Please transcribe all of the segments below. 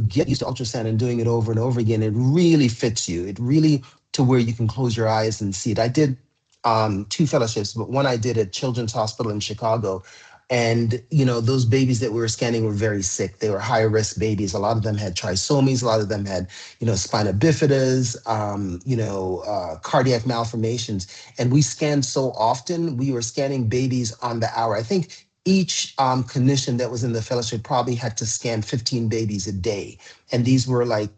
get used to ultrasound and doing it over and over again, it really fits you. It really to where you can close your eyes and see it. I did two fellowships, but one I did at Children's Hospital in Chicago. And those babies that we were scanning were very sick. They were high risk babies. A lot of them had trisomies. A lot of them had, spina bifidas, cardiac malformations. And we scanned so often. We were scanning babies on the hour. I think each clinician that was in the fellowship probably had to scan 15 babies a day. And these were like,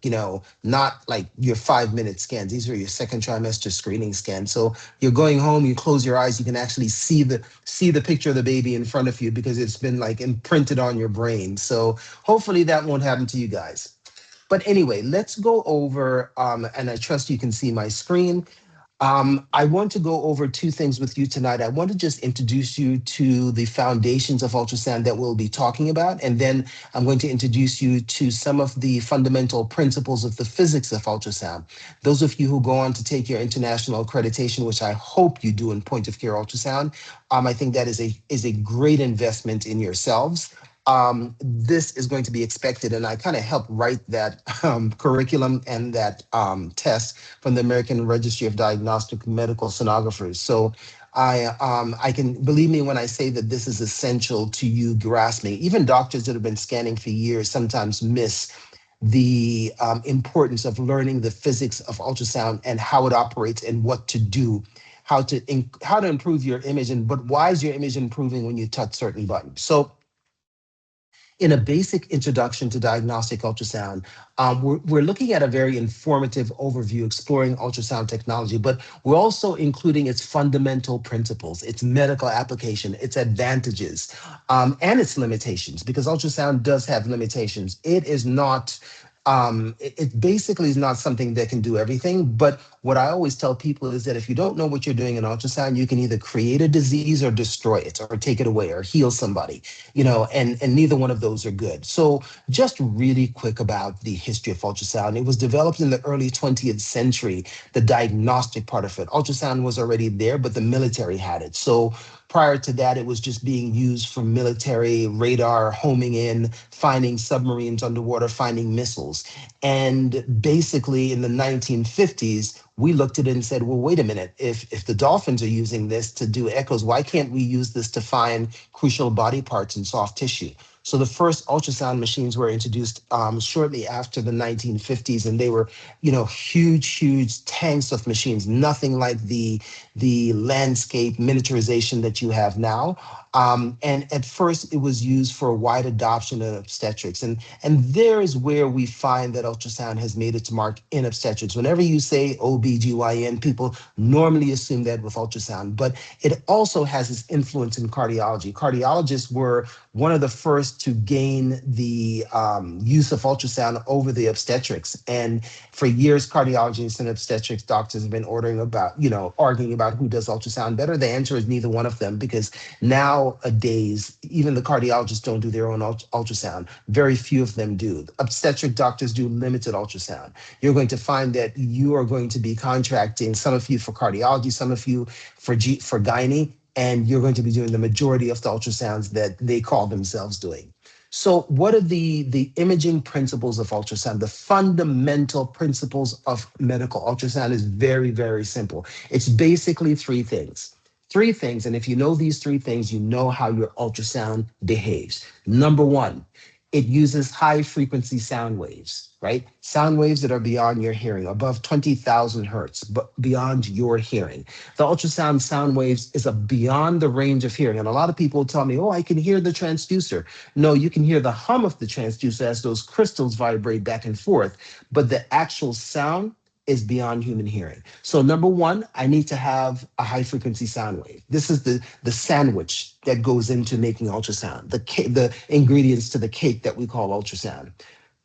not like your 5-minute scans. These were your second trimester screening scans. So you're going home, you close your eyes, you can actually see the picture of the baby in front of you because it's been like imprinted on your brain. So hopefully that won't happen to you guys. But anyway, let's go over, and I trust you can see my screen. I want to go over two things with you tonight. I want to just introduce you to the foundations of ultrasound that we'll be talking about. And then I'm going to introduce you to some of the fundamental principles of the physics of ultrasound. Those of you who go on to take your international accreditation, which I hope you do in point of care ultrasound, I think that is a great investment in yourselves. This is going to be expected, and I kind of helped write that curriculum and that test from the American Registry of Diagnostic Medical Sonographers. So I can, believe me when I say that this is essential to you grasping. Even doctors that have been scanning for years sometimes miss the importance of learning the physics of ultrasound and how it operates and what to do, how to improve your image, but why is your image improving when you touch certain buttons? So in a basic introduction to diagnostic ultrasound, we're looking at a very informative overview exploring ultrasound technology, but we're also including its fundamental principles, its medical application, its advantages, and its limitations, because ultrasound does have limitations. It is not, it basically is not something that can do everything. But what I always tell people is that if you don't know what you're doing in ultrasound, you can either create a disease or destroy it or take it away or heal somebody, and neither one of those are good. So just really quick about the history of ultrasound. It was developed in the early 20th century, the diagnostic part of it. Ultrasound was already there, but the military had it. So prior to that, it was just being used for military radar, homing in, finding submarines underwater, finding missiles. And basically in the 1950s, we looked at it and said, well, wait a minute, if the dolphins are using this to do echoes, why can't we use this to find crucial body parts and soft tissue? So the first ultrasound machines were introduced shortly after the 1950s, and they were, huge tanks of machines, nothing like the landscape miniaturization that you have now. And at first, it was used for wide adoption in obstetrics. And there is where we find that ultrasound has made its mark in obstetrics. Whenever you say OBGYN, people normally assume that with ultrasound, but it also has its influence in cardiology. Cardiologists were one of the first to gain the use of ultrasound over the obstetrics. And for years, cardiologists and obstetrics doctors have been arguing about who does ultrasound better. The answer is neither one of them, because nowadays, even the cardiologists don't do their own ultrasound. Very few of them do. Obstetric doctors do limited ultrasound. You're going to find that you are going to be contracting, some of you for cardiology, some of you for gynae, and you're going to be doing the majority of the ultrasounds that they call themselves doing. So what are the imaging principles of ultrasound? The fundamental principles of medical ultrasound is very, very simple. It's basically three things. And if you know these three things, you know how your ultrasound behaves. Number one, it uses high frequency sound waves, right? Sound waves that are beyond your hearing, above 20,000 hertz, but beyond your hearing. The ultrasound sound waves is beyond the range of hearing. And a lot of people tell me, oh, I can hear the transducer. No, you can hear the hum of the transducer as those crystals vibrate back and forth, but the actual sound is beyond human hearing. So number one, I need to have a high frequency sound wave. This is the sandwich that goes into making ultrasound, the ingredients to the cake that we call ultrasound.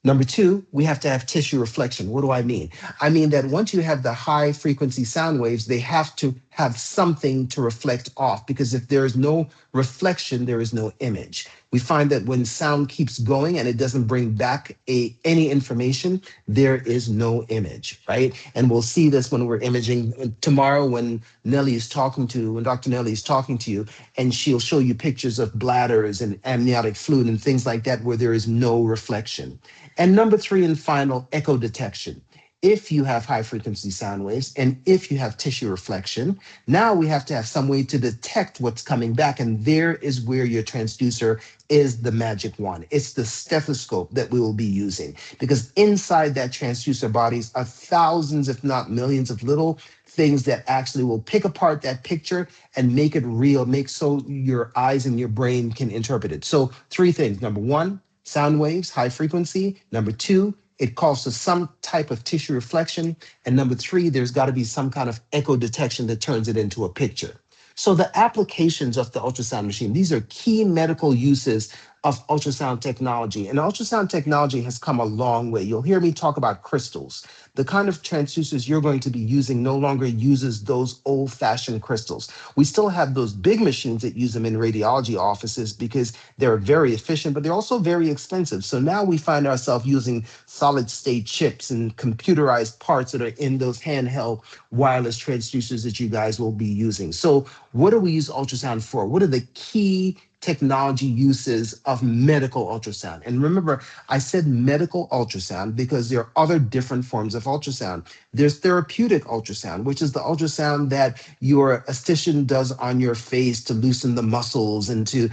Number two, we have to have tissue reflection. What do I mean? I mean that once you have the high frequency sound waves, they have to have something to reflect off, because if there is no reflection, there is no image. We find that when sound keeps going and it doesn't bring back any information, there is no image, right? And we'll see this when we're imaging tomorrow when Dr. Nelly is talking to you, and she'll show you pictures of bladders and amniotic fluid and things like that where there is no reflection. And number three and final, echo detection. If you have high frequency sound waves and if you have tissue reflection, now we have to have some way to detect what's coming back. And there is where your transducer is the magic wand. It's the stethoscope that we will be using, because inside that transducer bodies are thousands, if not millions, of little things that actually will pick apart that picture and make it real, make so your eyes and your brain can interpret it. So three things. Number one, sound waves, high frequency. Number two, it calls for some type of tissue reflection. And number three, there's got to be some kind of echo detection that turns it into a picture. So the applications of the ultrasound machine, these are key medical uses of ultrasound technology. And ultrasound technology has come a long way. You'll hear me talk about crystals. The kind of transducers you're going to be using no longer uses those old-fashioned crystals. We still have those big machines that use them in radiology offices because they're very efficient, but they're also very expensive. So now we find ourselves using solid-state chips and computerized parts that are in those handheld wireless transducers that you guys will be using. So what do we use ultrasound for? What are the key technology uses of medical ultrasound? And remember, I said medical ultrasound because there are other different forms of ultrasound. There's therapeutic ultrasound, which is the ultrasound that your esthetician does on your face to loosen the muscles and to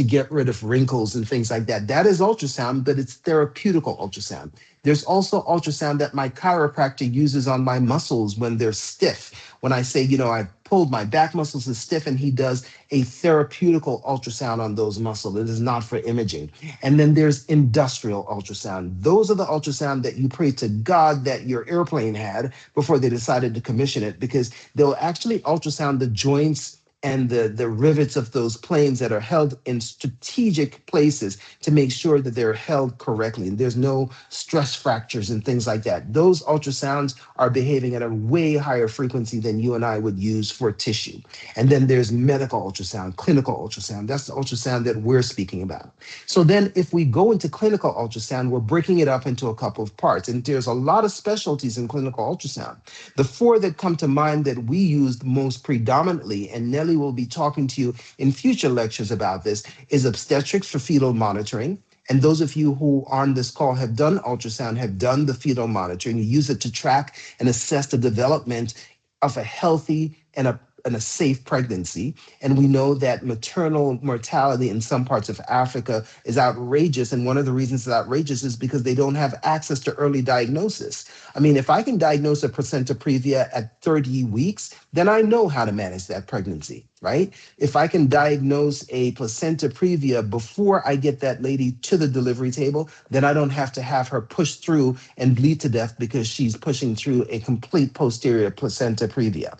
get rid of wrinkles and things like that. That is ultrasound, but it's therapeutical ultrasound. There's also ultrasound that my chiropractor uses on my muscles when they're stiff. When I say, I've pulled my back muscles are stiff, and he does a therapeutical ultrasound on those muscles. It is not for imaging. And then there's industrial ultrasound. Those are the ultrasound that you pray to God that your airplane had before they decided to commission it, because they'll actually ultrasound the joints and the rivets of those planes that are held in strategic places to make sure that they're held correctly and there's no stress fractures and things like that. Those ultrasounds are behaving at a way higher frequency than you and I would use for tissue. And then there's medical ultrasound, clinical ultrasound. That's the ultrasound that we're speaking about. So then if we go into clinical ultrasound, we're breaking it up into a couple of parts. And there's a lot of specialties in clinical ultrasound. The four that come to mind that we used most predominantly, and Nelly will be talking to you in future lectures about this, is obstetrics for fetal monitoring. And those of you who on this call have done ultrasound, have done the fetal monitoring. You use it to track and assess the development of a healthy and a safe pregnancy. And we know that maternal mortality in some parts of Africa is outrageous. And one of the reasons it's outrageous is because they don't have access to early diagnosis. I mean, if I can diagnose a placenta previa at 30 weeks, then I know how to manage that pregnancy, right? If I can diagnose a placenta previa before I get that lady to the delivery table, then I don't have to have her push through and bleed to death because she's pushing through a complete posterior placenta previa.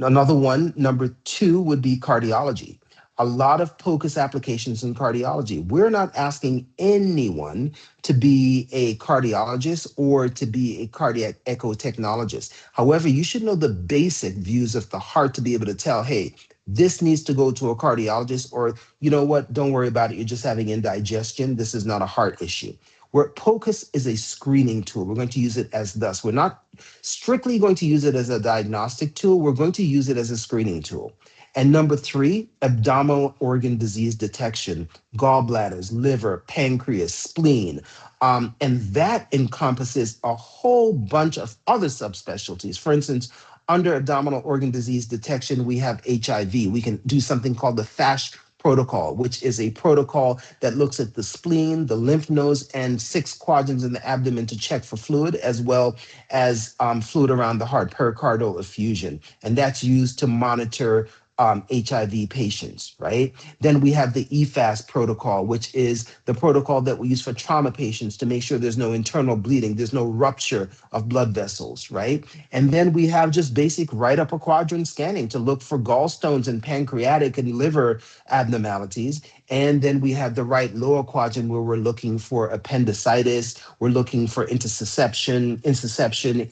Another one, number two, would be cardiology. A lot of POCUS applications in cardiology. We're not asking anyone to be a cardiologist or to be a cardiac echo technologist. However, you should know the basic views of the heart to be able to tell, hey, this needs to go to a cardiologist, or you know what, don't worry about it. You're just having indigestion. This is not a heart issue. Where POCUS is a screening tool. We're going to use it as thus. We're not strictly going to use it as a diagnostic tool. We're going to use it as a screening tool. And number three, abdominal organ disease detection, gallbladders, liver, pancreas, spleen. And that encompasses a whole bunch of other subspecialties. For instance, under abdominal organ disease detection, we have HIV. We can do something called the FASH protocol, which is a protocol that looks at the spleen, the lymph nodes, and 6 quadrants in the abdomen to check for fluid, as well as fluid around the heart, pericardial effusion. And that's used to monitor HIV patients, right? Then we have the EFAS protocol, which is the protocol that we use for trauma patients to make sure there's no internal bleeding, there's no rupture of blood vessels, right? And then we have just basic right upper quadrant scanning to look for gallstones and pancreatic and liver abnormalities. And then we have the right lower quadrant where we're looking for appendicitis, we're looking for intussusception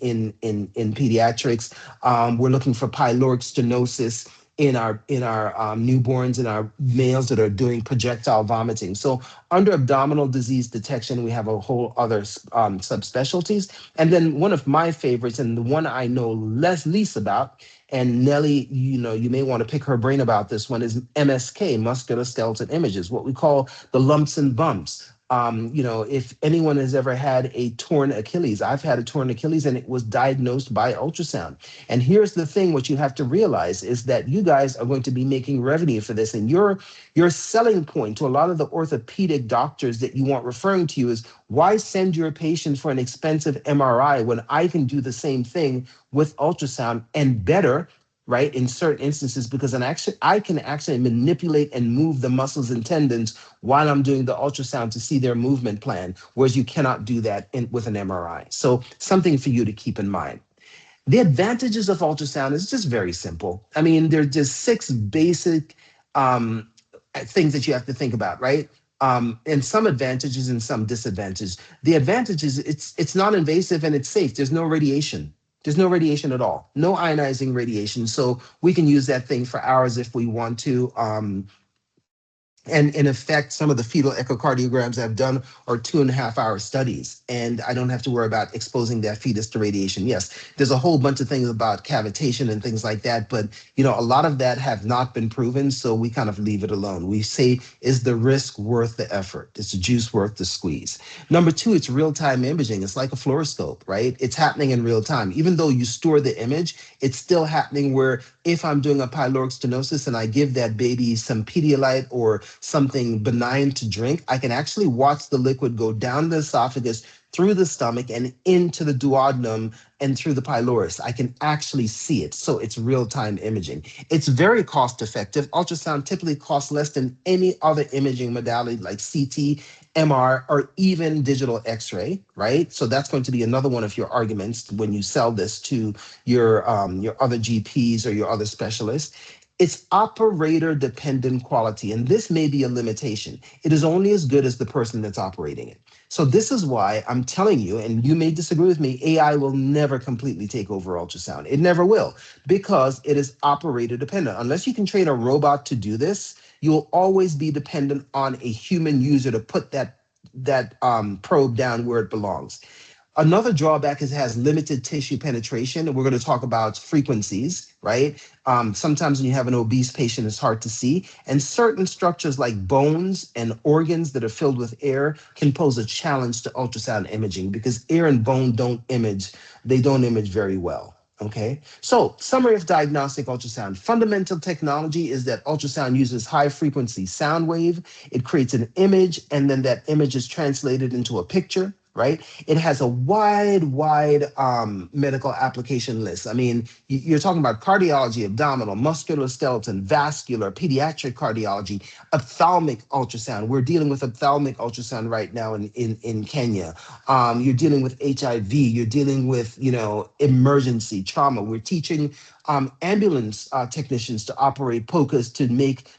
in pediatrics. We're looking for pyloric stenosis in our newborns and our males that are doing projectile vomiting. So under abdominal disease detection, we have a whole other subspecialties. And then one of my favorites, and the one I know least about, and Nellie, you may want to pick her brain about this one, is MSK, musculoskeletal images, what we call the lumps and bumps. If anyone has ever had a torn Achilles, I've had a torn Achilles and it was diagnosed by ultrasound. And here's the thing, what you have to realize is that you guys are going to be making revenue for this. And your selling point to a lot of the orthopedic doctors that you want referring to you is, why send your patient for an expensive MRI when I can do the same thing with ultrasound and better, right? In certain instances, because I can actually manipulate and move the muscles and tendons while I'm doing the ultrasound to see their movement plan, whereas you cannot do that with an MRI. So something for you to keep in mind. The advantages of ultrasound is just very simple. I mean, there's just six basic things that you have to think about, right? And some advantages and some disadvantages. The advantages, it's non-invasive and it's safe. There's no radiation. There's no radiation at all. No ionizing radiation. So we can use that thing for hours if we want to. And in effect, some of the fetal echocardiograms I've done are 2.5 hour studies, and I don't have to worry about exposing that fetus to radiation. Yes, there's a whole bunch of things about cavitation and things like that, but a lot of that have not been proven, so we kind of leave it alone. We say, is the risk worth the effort? Is the juice worth the squeeze? Number two, it's real-time imaging. It's like a fluoroscope, right? It's happening in real time. Even though you store the image, it's still happening where if I'm doing a pyloric stenosis and I give that baby some Pedialyte or something benign to drink, I can actually watch the liquid go down the esophagus, through the stomach, and into the duodenum and through the pylorus. I can actually see it. So it's real-time imaging. It's very cost-effective. Ultrasound typically costs less than any other imaging modality like CT, MR, or even digital X-ray, right? So that's going to be another one of your arguments when you sell this to your other GPs or your other specialists. It's operator dependent quality, and this may be a limitation. It is only as good as the person that's operating it. So this is why I'm telling you, and you may disagree with me, AI will never completely take over ultrasound. It never will, because it is operator dependent. Unless you can train a robot to do this, you'll always be dependent on a human user to put that probe down where it belongs. Another drawback is it has limited tissue penetration. And we're going to talk about frequencies, right? Sometimes when you have an obese patient, it's hard to see. And certain structures like bones and organs that are filled with air can pose a challenge to ultrasound imaging because air and bone don't image. They don't image very well. Okay, so summary of diagnostic ultrasound. Fundamental technology is that ultrasound uses high frequency sound wave. It creates an image, and then that image is translated into a picture, right? It has a wide medical application list. I mean, you're talking about cardiology, abdominal, musculoskeletal, vascular, pediatric cardiology, ophthalmic ultrasound. We're dealing with ophthalmic ultrasound right now in Kenya. You're dealing with HIV. You're dealing with, emergency trauma. We're teaching ambulance technicians to operate POCUS to make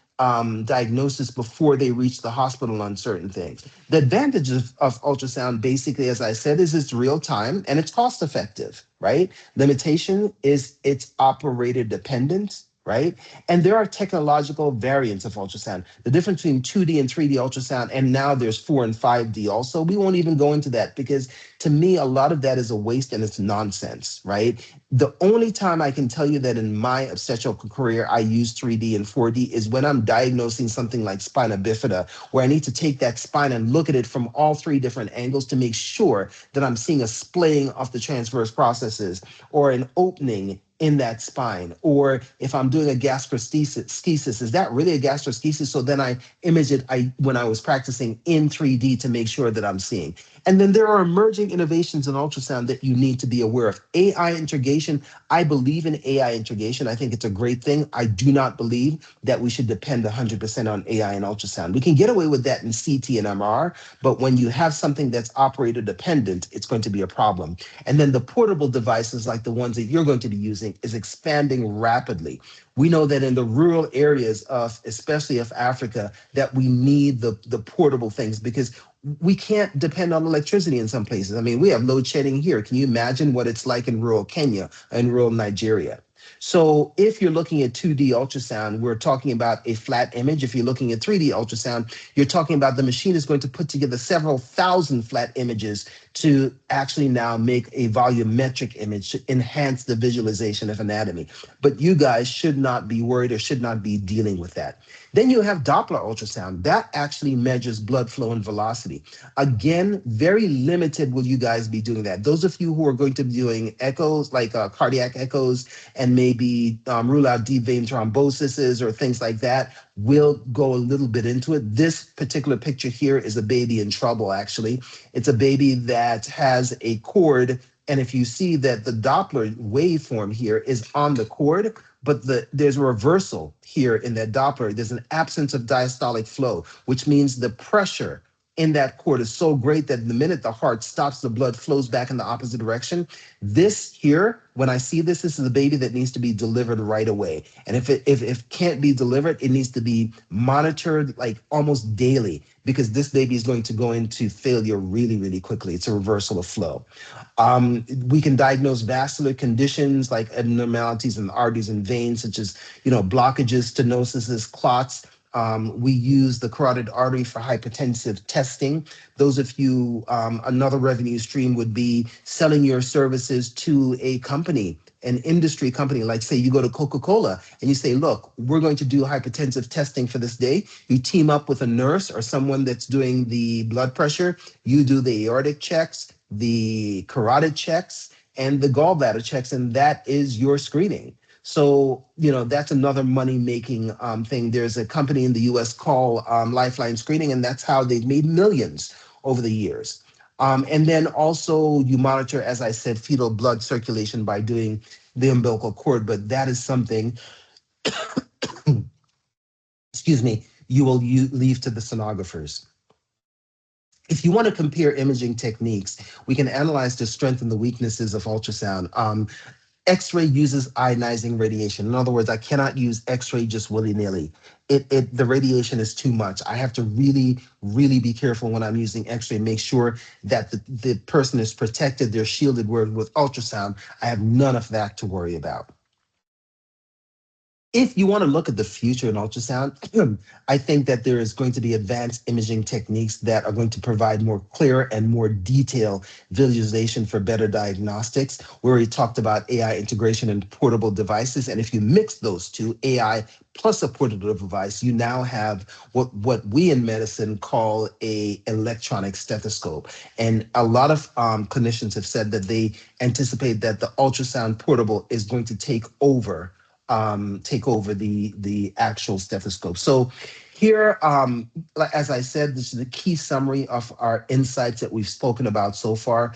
diagnosis before they reach the hospital on certain things. The advantage of ultrasound, basically, as I said, is it's real time and it's cost effective, right? Limitation is it's operator dependent, right? And there are technological variants of ultrasound. The difference between 2D and 3D ultrasound, and now there's 4 and 5D also. We won't even go into that because to me, a lot of that is a waste and it's nonsense, right? The only time I can tell you that in my obstetrical career, I use 3D and 4D is when I'm diagnosing something like spina bifida, where I need to take that spine and look at it from all 3 different angles to make sure that I'm seeing a splaying of the transverse processes or an opening in that spine? Or if I'm doing a gastroschisis, is that really a gastroschisis? So then I image it when I was practicing in 3D to make sure that I'm seeing. And then there are emerging innovations in ultrasound that you need to be aware of. AI integration, I believe in AI integration. I think it's a great thing. I do not believe that we should depend 100% on AI and ultrasound. We can get away with that in CT and MR, but when you have something that's operator dependent, it's going to be a problem. And then the portable devices like the ones that you're going to be using is expanding rapidly. We know that in the rural areas of, especially of Africa, that we need the portable things because we can't depend on electricity in some places. I mean, we have load shedding here. Can you imagine what it's like in rural Kenya and rural Nigeria? So if you're looking at 2D ultrasound, we're talking about a flat image. If you're looking at 3D ultrasound, you're talking about the machine is going to put together several thousand flat images to actually now make a volumetric image to enhance the visualization of anatomy. But you guys should not be worried or should not be dealing with that. Then you have Doppler ultrasound. That actually measures blood flow and velocity. Again, very limited will you guys be doing that. Those of you who are going to be doing echoes, like cardiac echoes, and maybe rule out deep vein thromboses or things like that, will go a little bit into it. This particular picture here is a baby in trouble, actually. It's a baby that has a cord. And if you see that the Doppler waveform here is on the cord, but there's a reversal here in that Doppler. There's an absence of diastolic flow, which means the pressure in that cord is so great that the minute the heart stops, the blood flows back in the opposite direction. This here, when I see this, this is a baby that needs to be delivered right away. And if it can't be delivered, it needs to be monitored like almost daily because this baby is going to go into failure really, really quickly. It's a reversal of flow. We can diagnose vascular conditions like abnormalities in the arteries and veins, such as blockages, stenosis, clots. We use the carotid artery for hypertensive testing. Those of you, another revenue stream would be selling your services to a company, an industry company. Like say you go to Coca-Cola and you say, look, we're going to do hypertensive testing for this day. You team up with a nurse or someone that's doing the blood pressure. You do the aortic checks, the carotid checks, and the gallbladder checks, and that is your screening. So, that's another money-making thing. There's a company in the US called Lifeline Screening, and that's how they've made millions over the years. And then also you monitor, as I said, fetal blood circulation by doing the umbilical cord, but that is something, excuse me, you will leave to the sonographers. If you want to compare imaging techniques, we can analyze the strength and the weaknesses of ultrasound. X-ray uses ionizing radiation. In other words, I cannot use X-ray just willy-nilly. The radiation is too much. I have to really, really be careful when I'm using X-ray. Make sure that the person is protected, they're shielded. Where with ultrasound, I have none of that to worry about. If you want to look at the future in ultrasound, I think that there is going to be advanced imaging techniques that are going to provide more clear and more detailed visualization for better diagnostics. We already talked about AI integration and portable devices. And if you mix those two, AI plus a portable device, you now have what we in medicine call a electronic stethoscope. And a lot of clinicians have said that they anticipate that the ultrasound portable is going to take over the actual stethoscope. So here, as I said, this is the key summary of our insights that we've spoken about so far.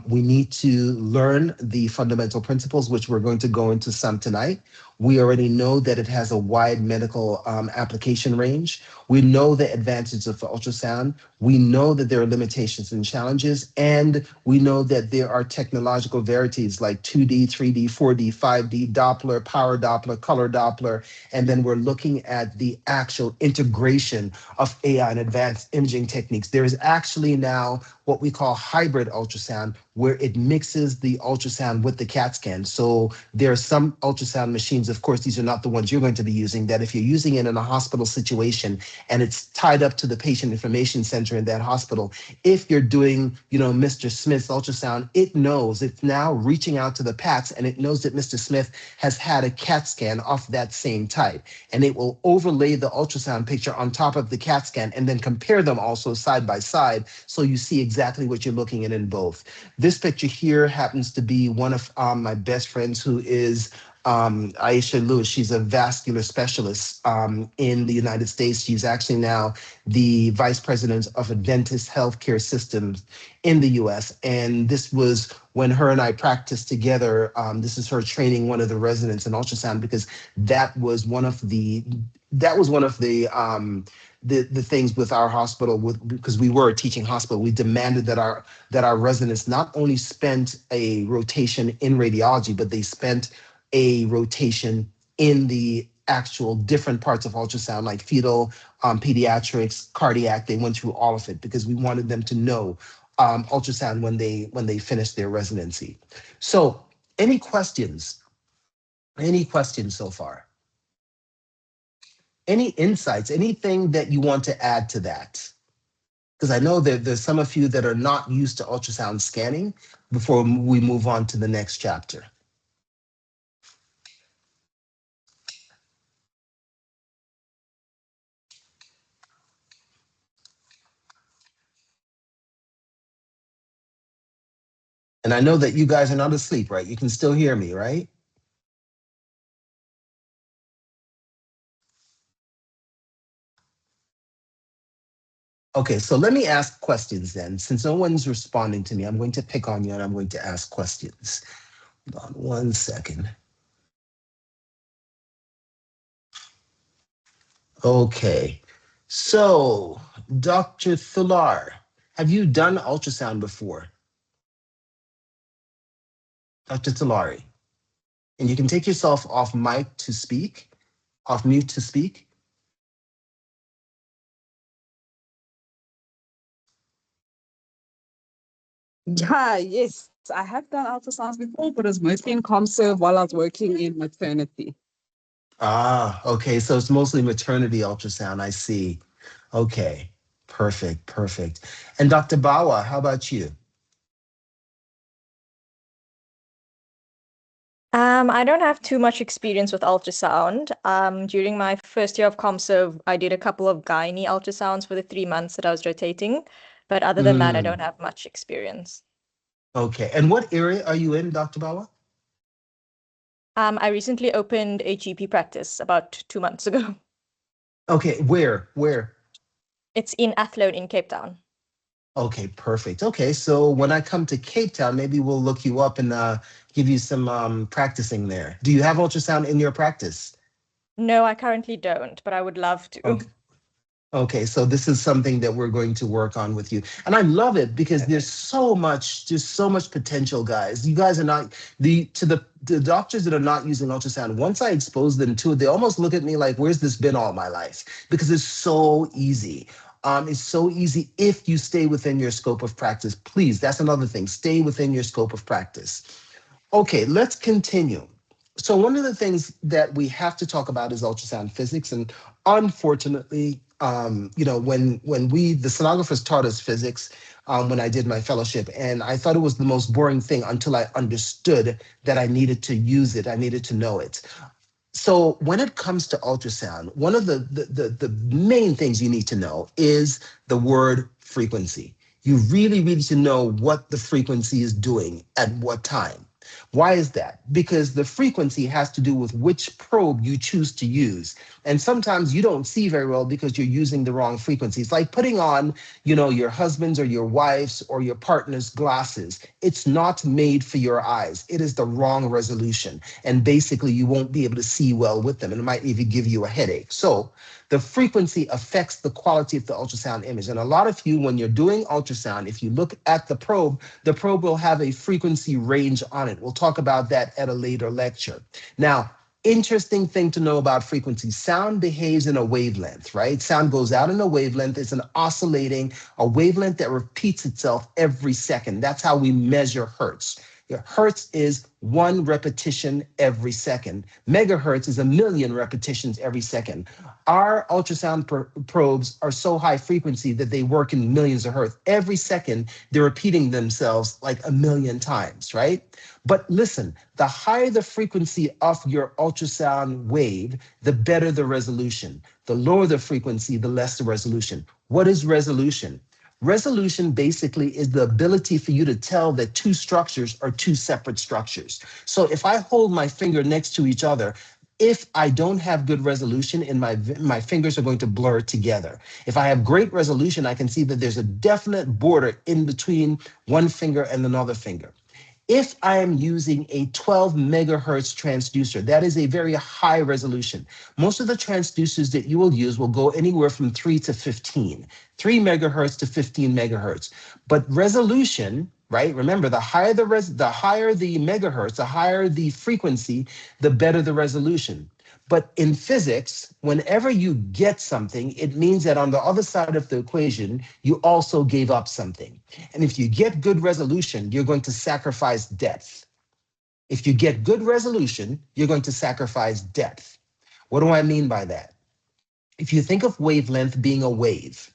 We need to learn the fundamental principles, which we're going to go into some tonight. We already know that it has a wide medical application range. We know the advantages of ultrasound. We know that there are limitations and challenges, and we know that there are technological varieties like 2D, 3D, 4D, 5D, Doppler, power Doppler, color Doppler, and then we're looking at the actual integration of AI and advanced imaging techniques. There is actually now what we call hybrid ultrasound, where it mixes the ultrasound with the CAT scan. So there are some ultrasound machines, of course, these are not the ones you're going to be using, that if you're using it in a hospital situation and it's tied up to the patient information center in that hospital, if you're doing, Mr. Smith's ultrasound, it knows, it's now reaching out to the PACS and it knows that Mr. Smith has had a CAT scan of that same type. And it will overlay the ultrasound picture on top of the CAT scan and then compare them also side by side so you see exactly what you're looking at in both. This picture here happens to be one of my best friends who is Aisha Lewis. She's a vascular specialist in the United States. She's actually now the vice president of Adventist Healthcare Systems in the US. And this was when her and I practiced together. This is her training one of the residents in ultrasound because that was one of the that was one of the things with our hospital with because we were a teaching hospital. We demanded that our residents not only spent a rotation in radiology, but they spent a rotation in the actual different parts of ultrasound, like fetal, pediatrics, cardiac. They went through all of it because we wanted them to know ultrasound when they finished their residency. So, any questions? Any questions so far? Any insights? Anything that you want to add to that? Because I know that there's some of you that are not used to ultrasound scanning before we move on to the next chapter. And I know that you guys are not asleep, right? You can still hear me, right? Okay, so let me ask questions then. Since no one's responding to me, I'm going to pick on you and I'm going to ask questions. Hold on 1 second. Okay, so Dr. Thular, have you done ultrasound before? Dr. Tulari, and you can take yourself off mic to speak, off mute to speak. Yeah, yes. I have done ultrasounds before, but it was mostly in ComServe while I was working in maternity. Ah, okay. So it's mostly maternity ultrasound. I see. Okay. Perfect. Perfect. And Dr. Bawa, how about you? I don't have too much experience with ultrasound. During my first year of ComServe, I did a couple of gynae ultrasounds for the 3 months that I was rotating. But other than that, I don't have much experience. Okay. And what area are you in, Dr. Bawa? I recently opened a GP practice about 2 months ago. Okay. Where? Where? It's in Athlone in Cape Town. Okay, perfect. Okay, so when I come to Cape Town, maybe we'll look you up and give you some practicing there. Do you have ultrasound in your practice? No, I currently don't, but I would love to. Okay. Okay, so this is something that we're going to work on with you. And I love it because there's so much potential, guys. You guys are not the doctors that are not using ultrasound, once I expose them to it, they almost look at me like, where's this been all my life? Because it's so easy. It's so easy if you stay within your scope of practice. Please, that's another thing. Stay within your scope of practice. Okay, let's continue. So one of the things that we have to talk about is ultrasound physics, and unfortunately, when we the sonographers taught us physics when I did my fellowship, and I thought it was the most boring thing until I understood that I needed to use it, I needed to know it. So when it comes to ultrasound, one of the main things you need to know is the word frequency. You really need to know what the frequency is doing at what time. Why is that? Because the frequency has to do with which probe you choose to use. And sometimes you don't see very well because you're using the wrong frequency. It's like putting on, your husband's or your wife's or your partner's glasses. It's not made for your eyes. It is the wrong resolution. And basically you won't be able to see well with them. And it might even give you a headache. So the frequency affects the quality of the ultrasound image. And a lot of you, when you're doing ultrasound, if you look at the probe will have a frequency range on it. We'll talk about that at a later lecture. Now, interesting thing to know about frequency. Sound behaves in a wavelength, right? Sound goes out in a wavelength. It's a wavelength that repeats itself every second. That's how we measure hertz. Hertz is 1 repetition every second. Megahertz is 1,000,000 repetitions every second. Our ultrasound probes are so high frequency that they work in millions of hertz. Every second, they're repeating themselves like 1,000,000 times, right? But listen, the higher the frequency of your ultrasound wave, the better the resolution. The lower the frequency, the less the resolution. What is resolution? Resolution basically is the ability for you to tell that two structures are two separate structures. So if I hold my finger next to each other, if I don't have good resolution, in my fingers are going to blur together. If I have great resolution, I can see that there's a definite border in between one finger and another finger. If I am using a 12 megahertz transducer, that is a very high resolution. Most of the transducers that you will use will go anywhere from 3 to 15, 3 megahertz to 15 megahertz. But resolution, right? Remember, the higher the higher the megahertz, the higher the frequency, the better the resolution. But in physics, whenever you get something, it means that on the other side of the equation, you also gave up something. And if you get good resolution, you're going to sacrifice depth. If you get good resolution, you're going to sacrifice depth. What do I mean by that? If you think of wavelength being a wave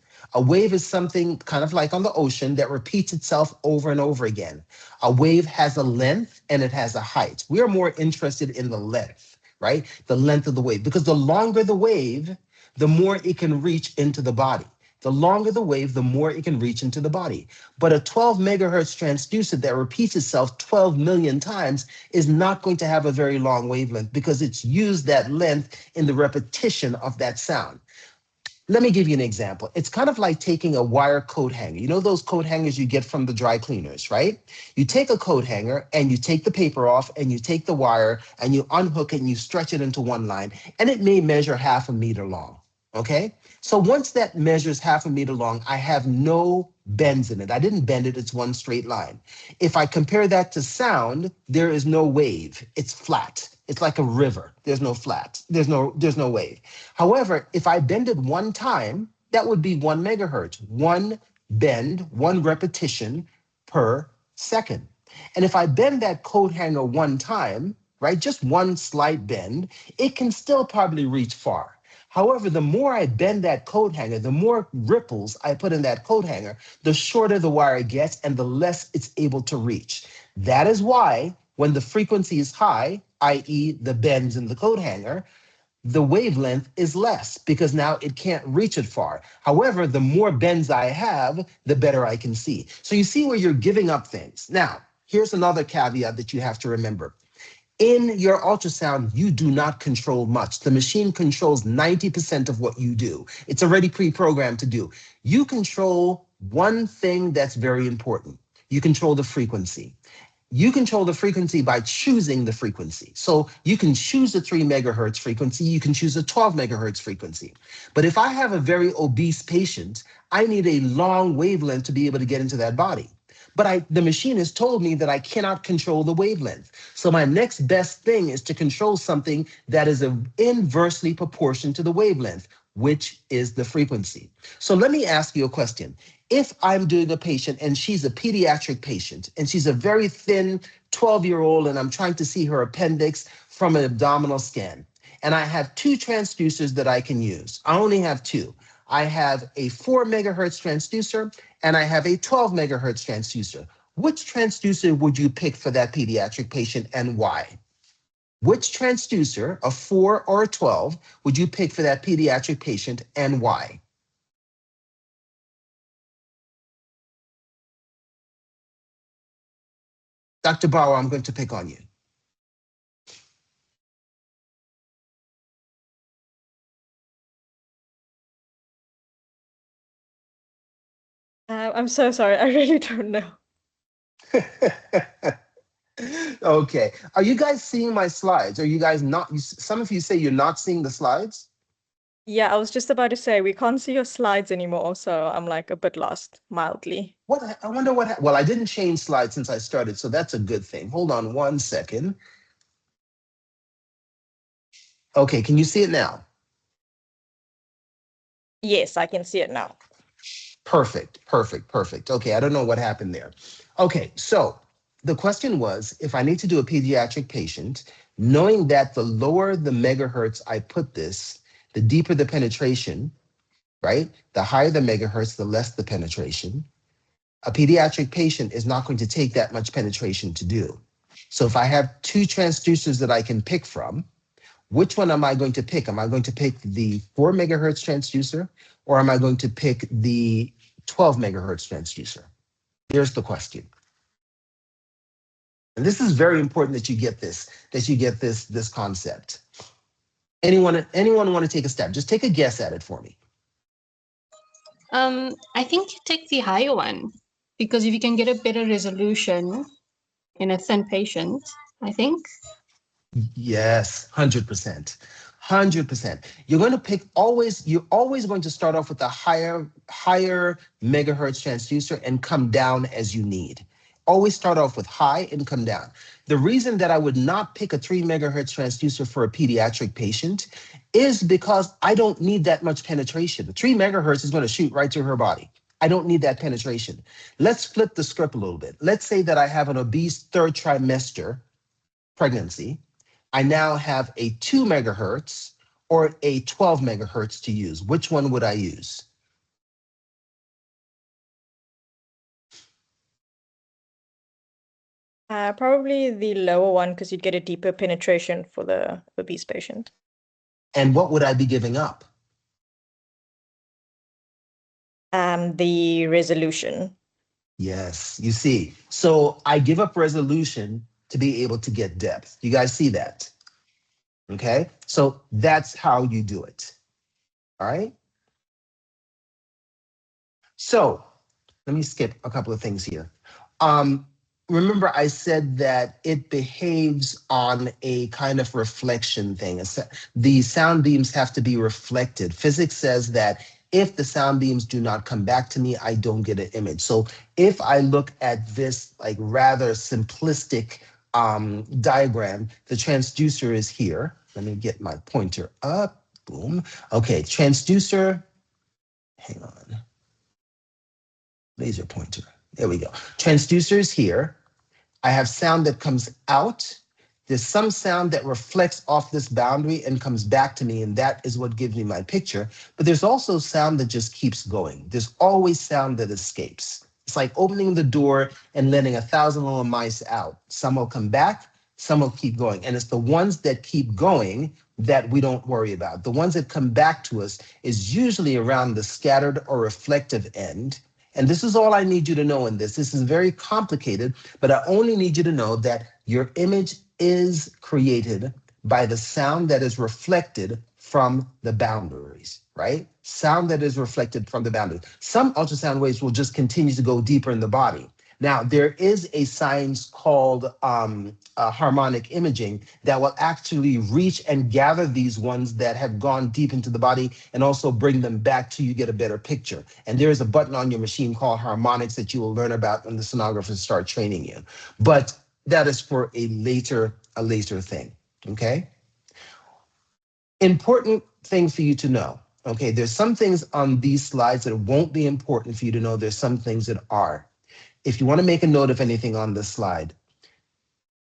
is something kind of like on the ocean that repeats itself over and over again. A wave has a length and it has a height. We are more interested in the length, right? The length of the wave, because the longer the wave, the more it can reach into the body. The longer the wave, the more it can reach into the body. But a 12 megahertz transducer that repeats itself 12 million times is not going to have a very long wavelength because it's used that length in the repetition of that sound. Let me give you an example. It's kind of like taking a wire coat hanger. You know those coat hangers you get from the dry cleaners, right? You take a coat hanger and you take the paper off and you take the wire and you unhook it and you stretch it into one line and it may measure 1/2 meter long, okay? So once that measures 1/2 meter long, I have no bends in it. I didn't bend it, it's one straight line. If I compare that to sound, there is no wave, it's flat. It's like a river. There's no flat. There's no wave. However, if I bend it one time, that would be 1 megahertz. One bend, one repetition per second. And if I bend that coat hanger one time, right, just one slight bend, it can still probably reach far. However, the more I bend that coat hanger, the more ripples I put in that coat hanger, the shorter the wire gets and the less it's able to reach. That is why when the frequency is high, i.e. the bends in the coat hanger, the wavelength is less because now it can't reach it far. However, the more bends I have, the better I can see. So you see where you're giving up things. Now, here's another caveat that you have to remember. In your ultrasound, you do not control much. The machine controls 90% of what you do. It's already pre-programmed to do. You control one thing that's very important. You control the frequency. You control the frequency by choosing the frequency. So you can choose a 3 megahertz frequency, you can choose a 12 megahertz frequency. But if I have a very obese patient, I need a long wavelength to be able to get into that body. But the machine has told me that I cannot control the wavelength. So my next best thing is to control something that is inversely proportional to the wavelength, which is the frequency. So let me ask you a question. If I'm doing a patient and she's a pediatric patient and she's a very thin 12-year-old and I'm trying to see her appendix from an abdominal scan, and I have 2 transducers that I can use. I only have 2. I have a 4 megahertz transducer and I have a 12 megahertz transducer. Which transducer would you pick for that pediatric patient and why? Which transducer, a 4 or a 12, would you pick for that pediatric patient and why? Dr. Bauer, I'm going to pick on you. I'm so sorry. I really don't know. Okay. Are you guys seeing my slides? Are you guys not? Some of you say you're not seeing the slides. Yeah, I was just about to say we can't see your slides anymore, so I'm like a bit lost, mildly. What? I wonder what. Well, I didn't change slides since I started, so that's a good thing. Hold on one second. Okay, can you see it now? Yes, I can see it now. Perfect, perfect, perfect. Okay, I don't know what happened there. Okay, so the question was, if I need to do a pediatric patient, knowing that the lower the megahertz I put this, the deeper the penetration, right? The higher the megahertz, the less the penetration. A pediatric patient is not going to take that much penetration to do. So if I have 2 transducers that I can pick from, which one am I going to pick? Am I going to pick the 4 megahertz transducer or am I going to pick the 12 megahertz transducer? Here's the question. And this is very important that you get this concept. Anyone want to take a stab? Just take a guess at it for me. I think you take the higher one because if you can get a better resolution in a thin patient, I think. Yes, 100%. 100%. You're going to pick you're always going to start off with a higher megahertz transducer and come down as you need. Always start off with high and come down. The reason that I would not pick a 3 megahertz transducer for a pediatric patient is because I don't need that much penetration. The 3 megahertz is going to shoot right to her body. I don't need that penetration. Let's flip the script a little bit. Let's say that I have an obese third trimester pregnancy. I now have a 2 megahertz or a 12 megahertz to use. Which one would I use? Probably the lower one because you'd get a deeper penetration for the obese patient. And what would I be giving up? The resolution. Yes, you see. So I give up resolution to be able to get depth. You guys see that? Okay, so that's how you do it. All right. So let me skip a couple of things here. Remember, I said that it behaves on a kind of reflection thing. The sound beams have to be reflected. Physics says that if the sound beams do not come back to me, I don't get an image. So if I look at this like rather simplistic diagram, the transducer is here. Let me get my pointer up. Boom. Okay, transducer. Hang on. Laser pointer. There we go. Transducer is here. I have sound that comes out. There's some sound that reflects off this boundary and comes back to me, and that is what gives me my picture. But there's also sound that just keeps going. There's always sound that escapes. It's like opening the door and letting 1,000 little mice out. Some will come back, some will keep going. And it's the ones that keep going that we don't worry about. The ones that come back to us is usually around the scattered or reflective end. And this is all I need you to know in this. This is very complicated, but I only need you to know that your image is created by the sound that is reflected from the boundaries, right? Sound that is reflected from the boundaries. Some ultrasound waves will just continue to go deeper in the body. Now, there is a science called harmonic imaging that will actually reach and gather these ones that have gone deep into the body and also bring them back till you get a better picture. And there is a button on your machine called harmonics that you will learn about when the sonographers start training you. But that is for a later thing, okay? Important thing for you to know, okay? There's some things on these slides that won't be important for you to know. There's some things that are. If you want to make a note of anything on this slide,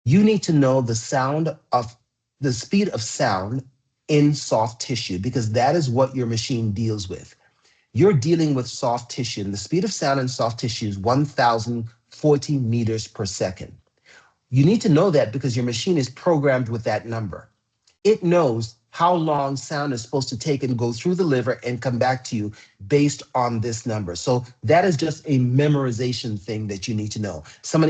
you need to know the speed of sound in soft tissue, because that is what your machine deals with. You're dealing with soft tissue, and the speed of sound in soft tissue is 1,040 meters per second. You need to know that because your machine is programmed with that number. It knows how long sound is supposed to take and go through the liver and come back to you based on this number. So that is just a memorization thing that you need to know.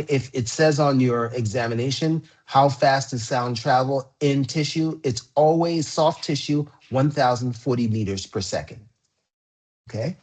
If it says on your examination, how fast does sound travel in tissue? It's always soft tissue, 1,040 meters per second. Okay.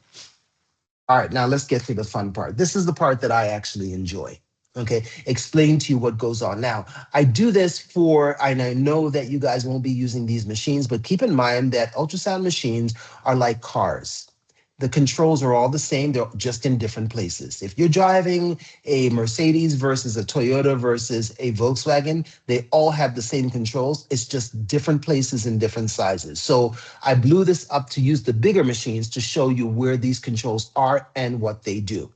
All right, now let's get to the fun part. This is the part that I actually enjoy. Okay, explain to you what goes on. Now, I do this and I know that you guys won't be using these machines, but keep in mind that ultrasound machines are like cars. The controls are all the same, they're just in different places. If you're driving a Mercedes versus a Toyota versus a Volkswagen, they all have the same controls. It's just different places and different sizes. So I blew this up to use the bigger machines to show you where these controls are and what they do.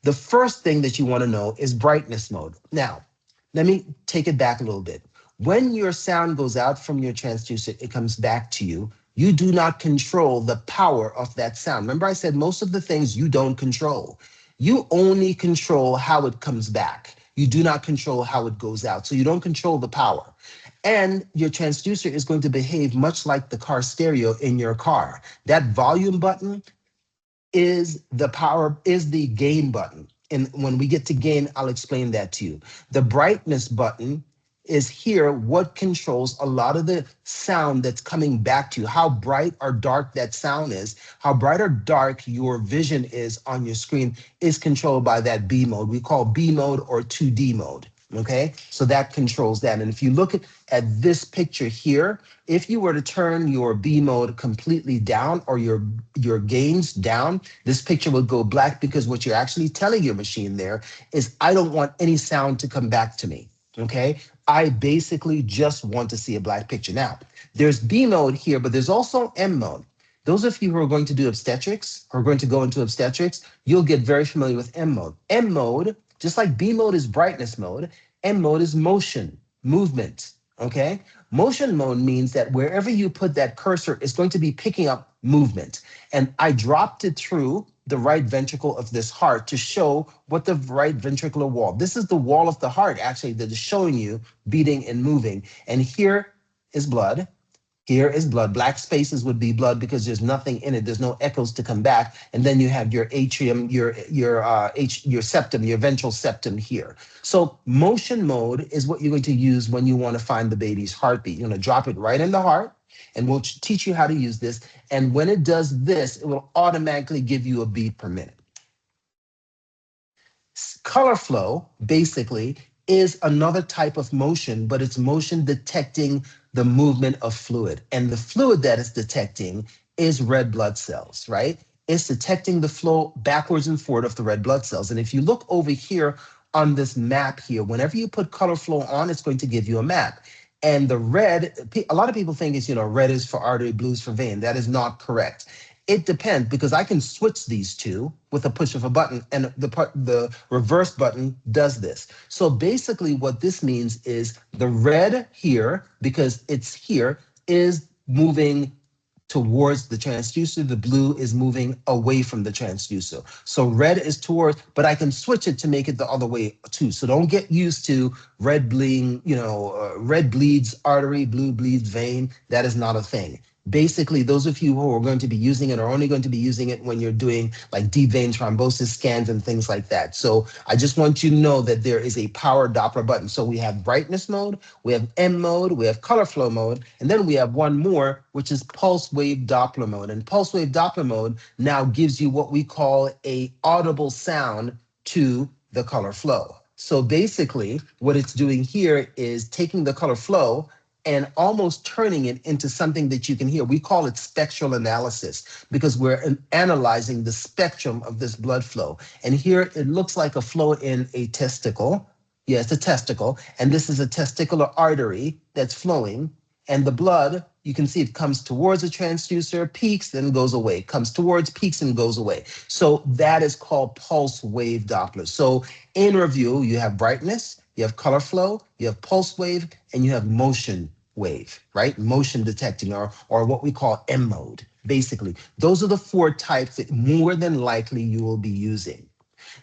The first thing that you want to know is brightness mode. Now, let me take it back a little bit. When your sound goes out from your transducer, it comes back to you. You do not control the power of that sound. Remember I said most of the things you don't control. You only control how it comes back. You do not control how it goes out. So you don't control the power. And your transducer is going to behave much like the car stereo in your car. That volume button, is the gain button. And when we get to gain, I'll explain that to you. The brightness button is here what controls a lot of the sound that's coming back to you, how bright or dark that sound is, how bright or dark your vision is on your screen is controlled by that B mode. We call B mode or 2D mode. Okay, so that controls that. And if you look at this picture here, if you were to turn your B mode completely down or your gains down, this picture would go black, because what you're actually telling your machine there is, I don't want any sound to come back to me. Okay, I basically just want to see a black picture. Now, there's B mode here, but there's also M mode. Those of you who are going to do obstetrics, or going to go into obstetrics, you'll get very familiar with M mode. M mode, just like B mode is brightness mode, M mode is motion, movement, okay? Motion mode means that wherever you put that cursor, it's going to be picking up movement. And I dropped it through the right ventricle of this heart to show what the right ventricular wall. This is the wall of the heart, actually, that is showing you beating and moving. And here is blood. Here is blood. Black spaces would be blood because there's nothing in it. There's no echoes to come back. And then you have your atrium, your septum, your ventral septum here. So motion mode is what you're going to use when you want to find the baby's heartbeat. You're going to drop it right in the heart, and we'll teach you how to use this. And when it does this, it will automatically give you a beat per minute. Color flow, basically, is another type of motion, but it's motion detecting the movement of fluid. And the fluid that it's detecting is red blood cells, right? It's detecting the flow backwards and forward of the red blood cells. And if you look over here on this map here, whenever you put color flow on, it's going to give you a map. And the red, a lot of people think it's, red is for artery, blue is for vein. That is not correct. It depends, because I can switch these two with a push of a button, and the reverse button does this. So basically what this means is the red here, because it's here, is moving towards the transducer. The blue is moving away from the transducer. So red is towards, but I can switch it to make it the other way too. So don't get used to red bleeding, red bleeds artery, blue bleeds vein. That is not a thing. Basically, those of you who are going to be using it are only going to be using it when you're doing like deep vein thrombosis scans and things like that. So I just want you to know that there is a power Doppler button. So we have brightness mode, we have M mode, we have color flow mode, and then we have one more, which is pulse wave Doppler mode. And pulse wave Doppler mode now gives you what we call a audible sound to the color flow. So basically, what it's doing here is taking the color flow and almost turning it into something that you can hear. We call it spectral analysis, because we're analyzing the spectrum of this blood flow. And here it looks like a flow in a testicle. Yeah, it's a testicle. And this is a testicular artery that's flowing. And the blood, you can see it comes towards the transducer, peaks, then goes away, comes towards, peaks, and goes away. So that is called pulse wave Doppler. So in review, you have brightness, you have color flow, you have pulse wave, and you have motion wave, right? Motion detecting, or what we call M mode, basically. Those are the four types that more than likely you will be using.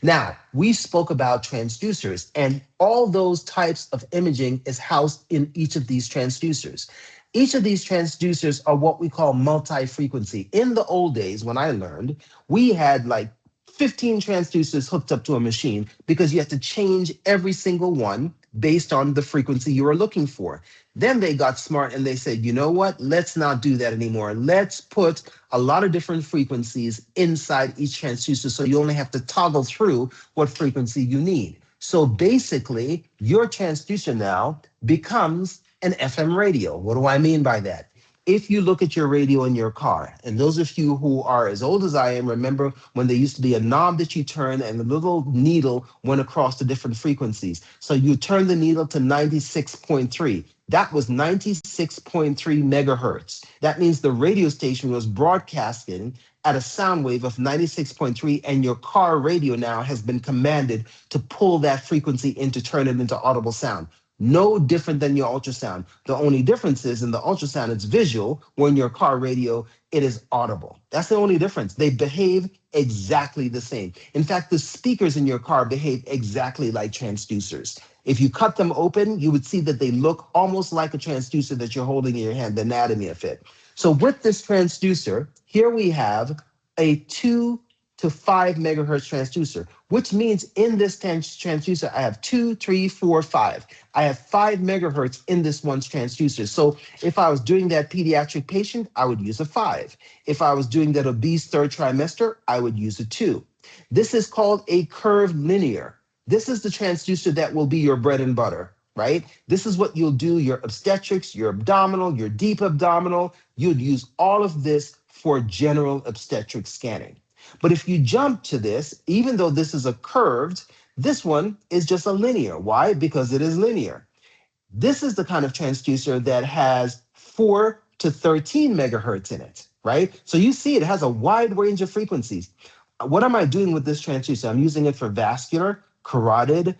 Now, we spoke about transducers, and all those types of imaging is housed in each of these transducers. Each of these transducers are what we call multi-frequency. In the old days, when I learned, we had like 15 transducers hooked up to a machine, because you had to change every single one based on the frequency you were looking for. Then they got smart and they said, you know what? Let's not do that anymore. Let's put a lot of different frequencies inside each transducer, so you only have to toggle through what frequency you need. So basically, your transducer now becomes an FM radio. What do I mean by that? If you look at your radio in your car, and those of you who are as old as I am, remember when there used to be a knob that you turn and the little needle went across the different frequencies. So you turn the needle to 96.3. That was 96.3 megahertz. That means the radio station was broadcasting at a sound wave of 96.3, and your car radio now has been commanded to pull that frequency in to turn it into audible sound. No different than your ultrasound. The only difference is in the ultrasound, it's visual. When your car radio, it is audible. That's the only difference. They behave exactly the same. In fact, the speakers in your car behave exactly like transducers. If you cut them open, you would see that they look almost like a transducer that you're holding in your hand, the anatomy of it. So with this transducer, here we have a 2 to 5 megahertz transducer, which means in this transducer, I have 2, 3, 4, 5. I have 5 megahertz in this one transducer. So if I was doing that pediatric patient, I would use a 5. If I was doing that obese third trimester, I would use a 2. This is called a curved linear. This is the transducer that will be your bread and butter, right? This is what you'll do, your obstetrics, your abdominal, your deep abdominal. You'd use all of this for general obstetric scanning. But if you jump to this, even though this is a curved, this one is just a linear. Why? Because it is linear. This is the kind of transducer that has 4 to 13 megahertz in it, right? So you see it has a wide range of frequencies. What am I doing with this transducer? I'm using it for vascular, carotid,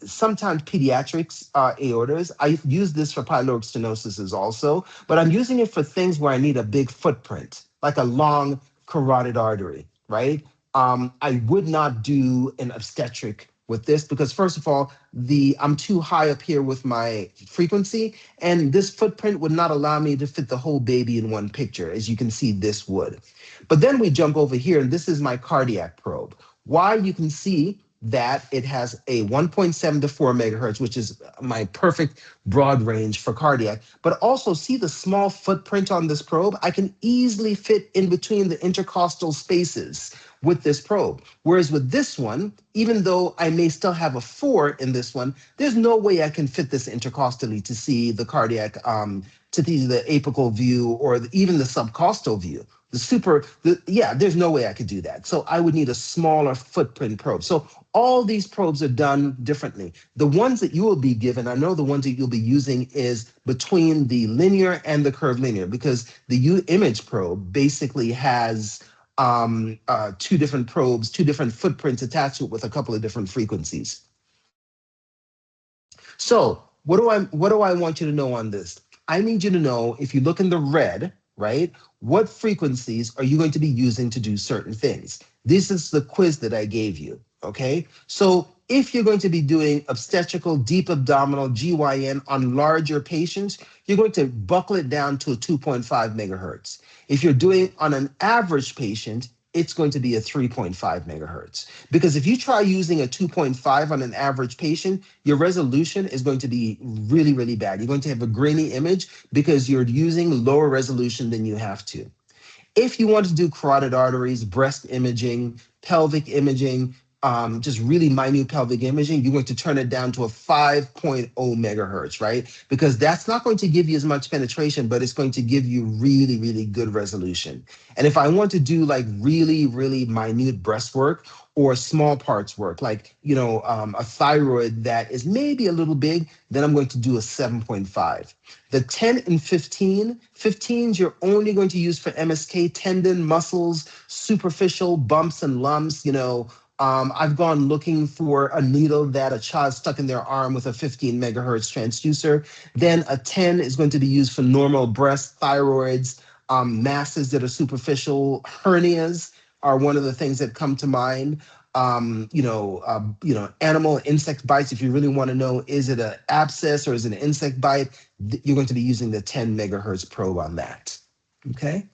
sometimes pediatrics aortas. I use this for pyloric stenosis also, but I'm using it for things where I need a big footprint, like a long carotid artery, right? I would not do an obstetric with this because first of all, I'm too high up here with my frequency, and this footprint would not allow me to fit the whole baby in one picture. As you can see, this would. But then we jump over here, and this is my cardiac probe. Why? You can see that it has a 1.7 to 4 megahertz, which is my perfect broad range for cardiac. But also see the small footprint on this probe? I can easily fit in between the intercostal spaces with this probe. Whereas with this one, even though I may still have a 4 in this one, there's no way I can fit this intercostally to see the cardiac, to see the apical view or even the subcostal view. There's no way I could do that. So I would need a smaller footprint probe. So all these probes are done differently. The ones that you will be given, I know the ones that you'll be using is between the linear and the curved linear, because the U-image probe basically has 2 different probes, 2 different footprints attached to it with a couple of different frequencies. So what do I want you to know on this? I need you to know, if you look in the red, right, what frequencies are you going to be using to do certain things? This is the quiz that I gave you, okay? So if you're going to be doing obstetrical, deep abdominal, GYN on larger patients, you're going to buckle it down to a 2.5 megahertz. If you're doing on an average patient, it's going to be a 3.5 megahertz. Because if you try using a 2.5 on an average patient, your resolution is going to be really, really bad. You're going to have a grainy image because you're using lower resolution than you have to. If you want to do carotid arteries, breast imaging, pelvic imaging, just really minute pelvic imaging, you're going to turn it down to a 5.0 megahertz, right? Because that's not going to give you as much penetration, but it's going to give you really, really good resolution. And if I want to do like really, really minute breast work or small parts work, like, a thyroid that is maybe a little big, then I'm going to do a 7.5. The 10 and 15s you're only going to use for MSK, tendon, muscles, superficial bumps and lumps, I've gone looking for a needle that a child stuck in their arm with a 15 megahertz transducer. Then a 10 is going to be used for normal breast, thyroids, masses that are superficial. Hernias are one of the things that come to mind. Animal insect bites. If you really want to know, is it an abscess or is it an insect bite? You're going to be using the 10 megahertz probe on that. Okay.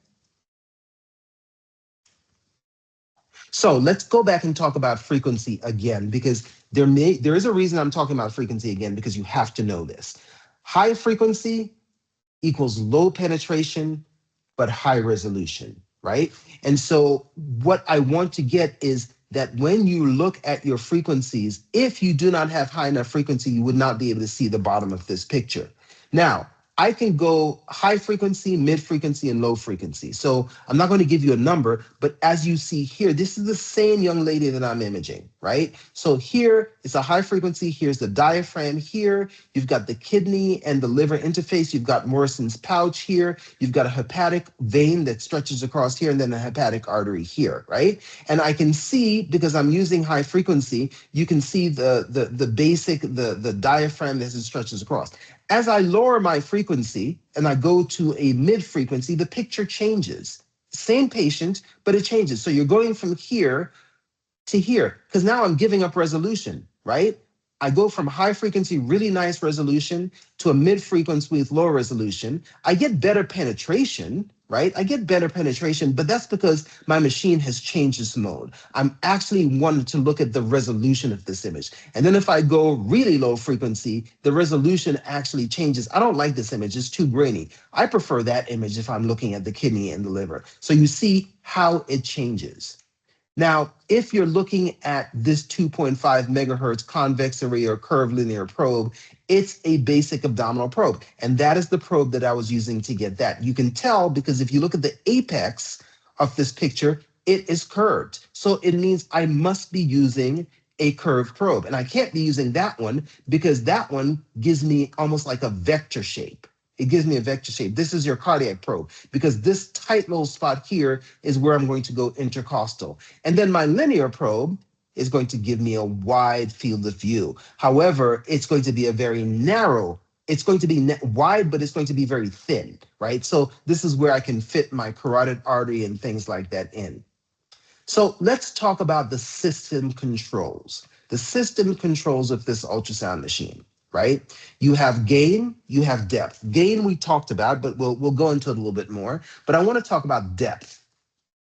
So let's go back and talk about frequency again, because there is a reason I'm talking about frequency again, because you have to know this. High frequency equals low penetration, but high resolution, right? And so what I want to get is that when you look at your frequencies, if you do not have high enough frequency, you would not be able to see the bottom of this picture. Now, I can go high frequency, mid frequency, and low frequency. So I'm not going to give you a number, but as you see here, this is the same young lady that I'm imaging, right? So here it's a high frequency. Here's the diaphragm here. You've got the kidney and the liver interface. You've got Morrison's pouch here. You've got a hepatic vein that stretches across here, and then a hepatic artery here, right? And I can see, because I'm using high frequency, you can see the basic, the diaphragm as it stretches across. As I lower my frequency and I go to a mid frequency, the picture changes. Same patient, but it changes. So you're going from here to here, because now I'm giving up resolution, right? I go from high frequency, really nice resolution, to a mid frequency with low resolution. I get better penetration, right? I get better penetration, but that's because my machine has changed its mode. I'm actually wanting to look at the resolution of this image. And then if I go really low frequency, the resolution actually changes. I don't like this image, it's too grainy. I prefer that image if I'm looking at the kidney and the liver. So you see how it changes. Now, if you're looking at this 2.5 megahertz convex array or curved linear probe, it's a basic abdominal probe. And that is the probe that I was using to get that. You can tell because if you look at the apex of this picture, it is curved. So it means I must be using a curved probe. And I can't be using that one because that one gives me almost like a vector shape. It gives me a vector shape. This is your cardiac probe because this tight little spot here is where I'm going to go intercostal. And then my linear probe is going to give me a wide field of view. However, it's going to be a very narrow, it's going to be wide, but it's going to be very thin, right? So this is where I can fit my carotid artery and things like that in. So let's talk about the system controls. The system controls of this ultrasound machine, right? You have gain, you have depth. Gain we talked about, but we'll go into it a little bit more. But I want to talk about depth,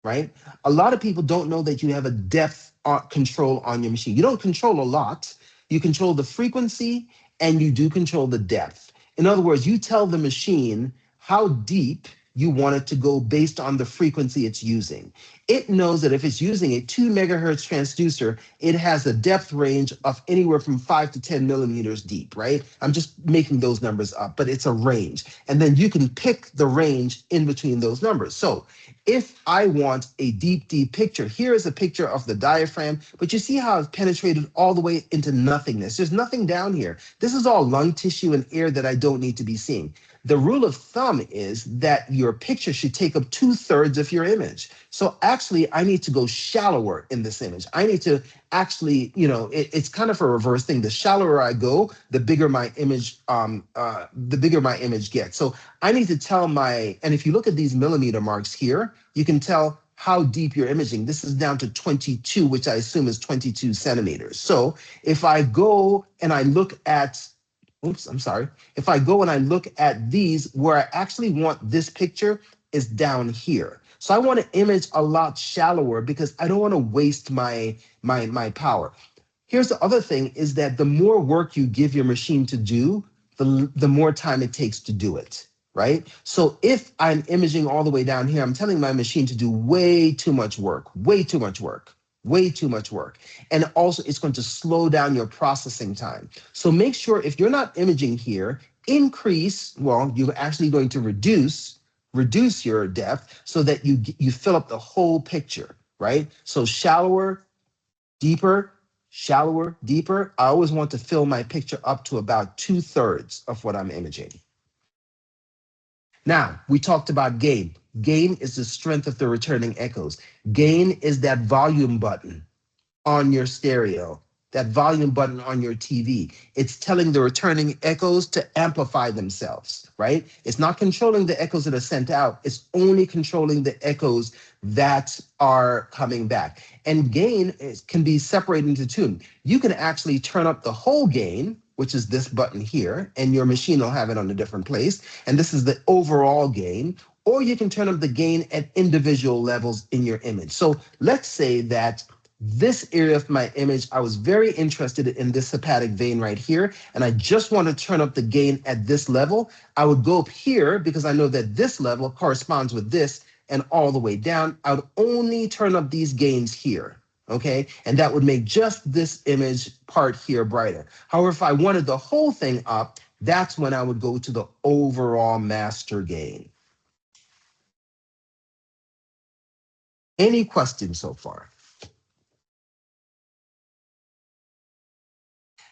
right? A lot of people don't know that you have a depth control on your machine. You don't control a lot. You control the frequency and you do control the depth. In other words, you tell the machine how deep you want it to go based on the frequency it's using. It knows that if it's using a 2 megahertz transducer, it has a depth range of anywhere from 5 to 10 millimeters deep, right? I'm just making those numbers up, but it's a range. And then you can pick the range in between those numbers. So if I want a deep, deep picture, here is a picture of the diaphragm, but you see how it's penetrated all the way into nothingness. There's nothing down here. This is all lung tissue and air that I don't need to be seeing. The rule of thumb is that your picture should take up 2/3 of your image. So actually, I need to go shallower in this image. I need to actually, it's kind of a reverse thing. The shallower I go, the bigger my image, gets. So I need to tell and if you look at these millimeter marks here, you can tell how deep you're imaging. This is down to 22, which I assume is 22 centimeters. So if I go and I look at if I go and I look at these, where I actually want this picture is down here. So I want to image a lot shallower because I don't want to waste my power. Here's the other thing is that the more work you give your machine to do, the more time it takes to do it, right? So if I'm imaging all the way down here, I'm telling my machine to do way too much work. And also it's going to slow down your processing time. So make sure if you're not imaging here, you're actually going to reduce your depth so that you fill up the whole picture, right? So shallower, deeper. I always want to fill my picture up to about 2/3 of what I'm imaging. Now, we talked about gain. Gain is the strength of the returning echoes. Gain is that volume button on your stereo, that volume button on your TV. It's telling the returning echoes to amplify themselves, right? It's not controlling the echoes that are sent out. It's only controlling the echoes that are coming back. And gain can be separated into two. You can actually turn up the whole gain, which is this button here, and your machine will have it on a different place. And this is the overall gain. Or you can turn up the gain at individual levels in your image. So let's say that this area of my image, I was very interested in this hepatic vein right here, and I just want to turn up the gain at this level. I would go up here because I know that this level corresponds with this, and all the way down, I would only turn up these gains here, okay? And that would make just this image part here brighter. However, if I wanted the whole thing up, that's when I would go to the overall master gain. Any questions so far?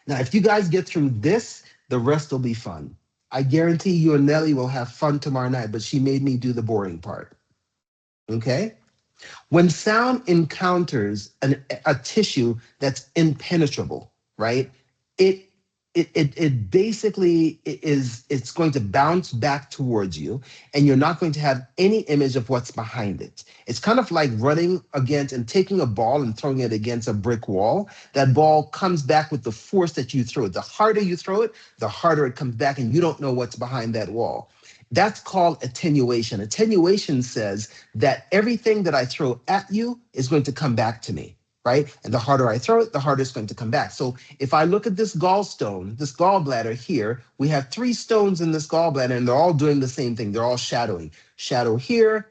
Now, if you guys get through this, the rest will be fun. I guarantee you and Nelly will have fun tomorrow night, but she made me do the boring part. Okay? When sound encounters a tissue that's impenetrable, right? It basically it's going to bounce back towards you, and you're not going to have any image of what's behind it. It's kind of like running against and taking a ball and throwing it against a brick wall. That ball comes back with the force that you throw it. The harder you throw it, the harder it comes back, and you don't know what's behind that wall. That's called attenuation. Attenuation says that everything that I throw at you is going to come back to me, right? And the harder I throw it, the harder it's going to come back. So if I look at this gallstone, this gallbladder here, we have 3 stones in this gallbladder, and they're all doing the same thing. They're all shadowing. Shadow here,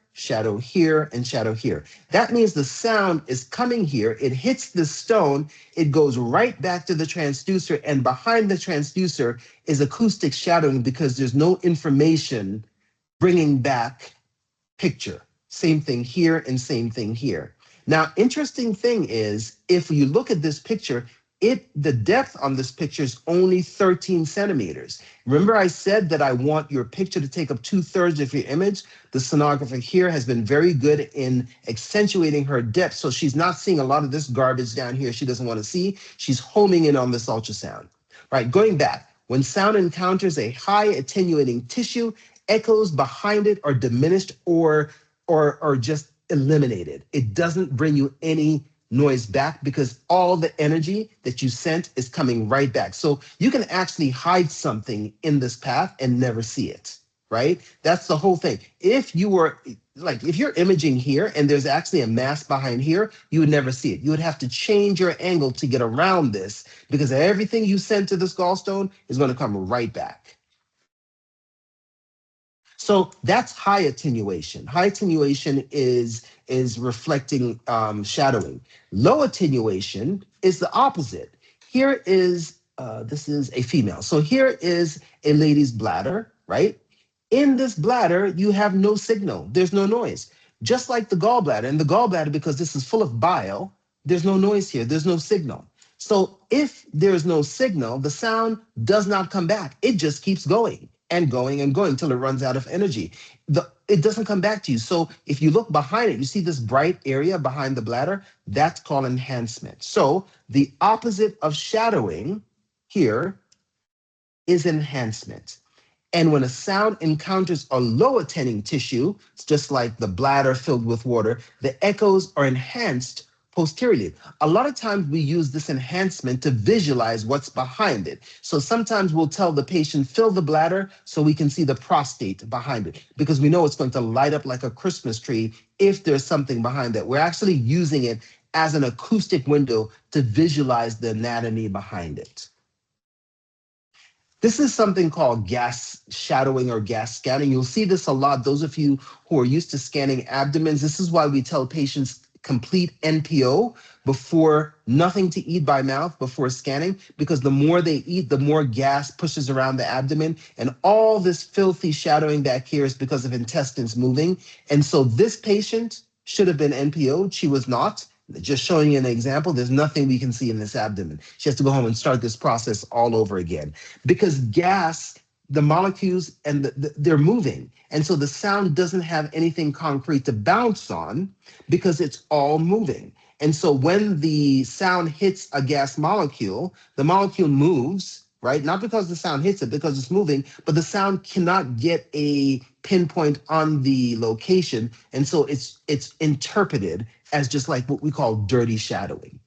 and shadow here. That means the sound is coming here. It hits the stone. It goes right back to the transducer, and behind the transducer is acoustic shadowing because there's no information bringing back picture. Same thing here and same thing here. Now, interesting thing is, if you look at this picture, the depth on this picture is only 13 centimeters. Remember I said that I want your picture to take up 2/3 of your image? The sonographer here has been very good in accentuating her depth, so she's not seeing a lot of this garbage down here she doesn't want to see. She's homing in on this ultrasound. Right, going back, when sound encounters a high attenuating tissue, echoes behind it are diminished or just eliminated. It doesn't bring you any noise back because all the energy that you sent is coming right back. So you can actually hide something in this path and never see it, right? That's the whole thing. If you're imaging here and there's actually a mass behind here, you would never see it. You would have to change your angle to get around this because everything you sent to this gallstone is going to come right back. So that's high attenuation. High attenuation is reflecting shadowing. Low attenuation is the opposite. Here is, this is a female. So here is a lady's bladder, right? In this bladder, you have no signal. There's no noise. Just like the gallbladder. And the gallbladder, because this is full of bile, there's no noise here. There's no signal. So if there's no signal, the sound does not come back. It just keeps going and going and going till it runs out of energy. It doesn't come back to you. So if you look behind it, you see this bright area behind the bladder, that's called enhancement. So the opposite of shadowing here is enhancement. And when a sound encounters a low attending tissue, it's just like the bladder filled with water, the echoes are enhanced posteriorly. A lot of times we use this enhancement to visualize what's behind it. So sometimes we'll tell the patient, fill the bladder so we can see the prostate behind it, because we know it's going to light up like a Christmas tree if there's something behind that. We're actually using it as an acoustic window to visualize the anatomy behind it. This is something called gas shadowing or gas scanning. You'll see this a lot. Those of you who are used to scanning abdomens, this is why we tell patients complete NPO before, nothing to eat by mouth before scanning, because the more they eat, the more gas pushes around the abdomen, and all this filthy shadowing back here is because of intestines moving. And so this patient should have been NPO'd. She was not. Just showing you an example, there's nothing we can see in this abdomen. She has to go home and start this process all over again, because gas, the molecules, and they're moving. And so the sound doesn't have anything concrete to bounce on because it's all moving. And so when the sound hits a gas molecule, the molecule moves, right? Not because the sound hits it, because it's moving, but the sound cannot get a pinpoint on the location. And so it's interpreted as just like what we call dirty shadowing.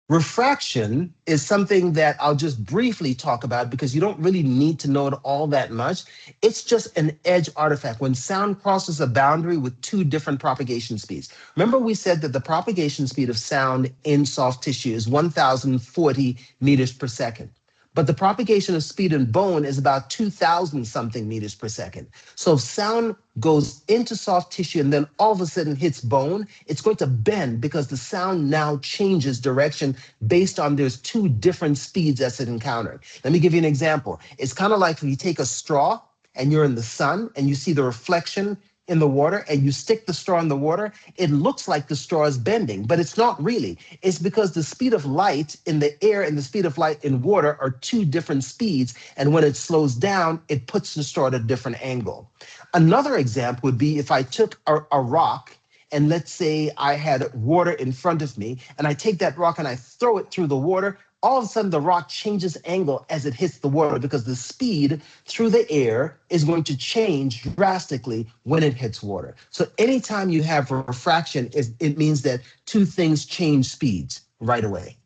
Refraction is something that I'll just briefly talk about because you don't really need to know it all that much. It's just an edge artifact when sound crosses a boundary with 2 different propagation speeds. Remember we said that the propagation speed of sound in soft tissue is 1,040 meters per second. But the propagation of speed in bone is about 2,000 something meters per second. So if sound goes into soft tissue and then all of a sudden hits bone, it's going to bend because the sound now changes direction based on there's 2 different speeds as it encountered. Let me give you an example. It's kind of like when you take a straw and you're in the sun and you see the reflection in the water and you stick the straw in the water, it looks like the straw is bending, but it's not really. It's because the speed of light in the air and the speed of light in water are 2 different speeds. And when it slows down, it puts the straw at a different angle. Another example would be if I took a rock, and let's say I had water in front of me, and I take that rock and I throw it through the water, all of a sudden the rock changes angle as it hits the water because the speed through the air is going to change drastically when it hits water. So anytime you have refraction, it means that 2 things change speeds right away.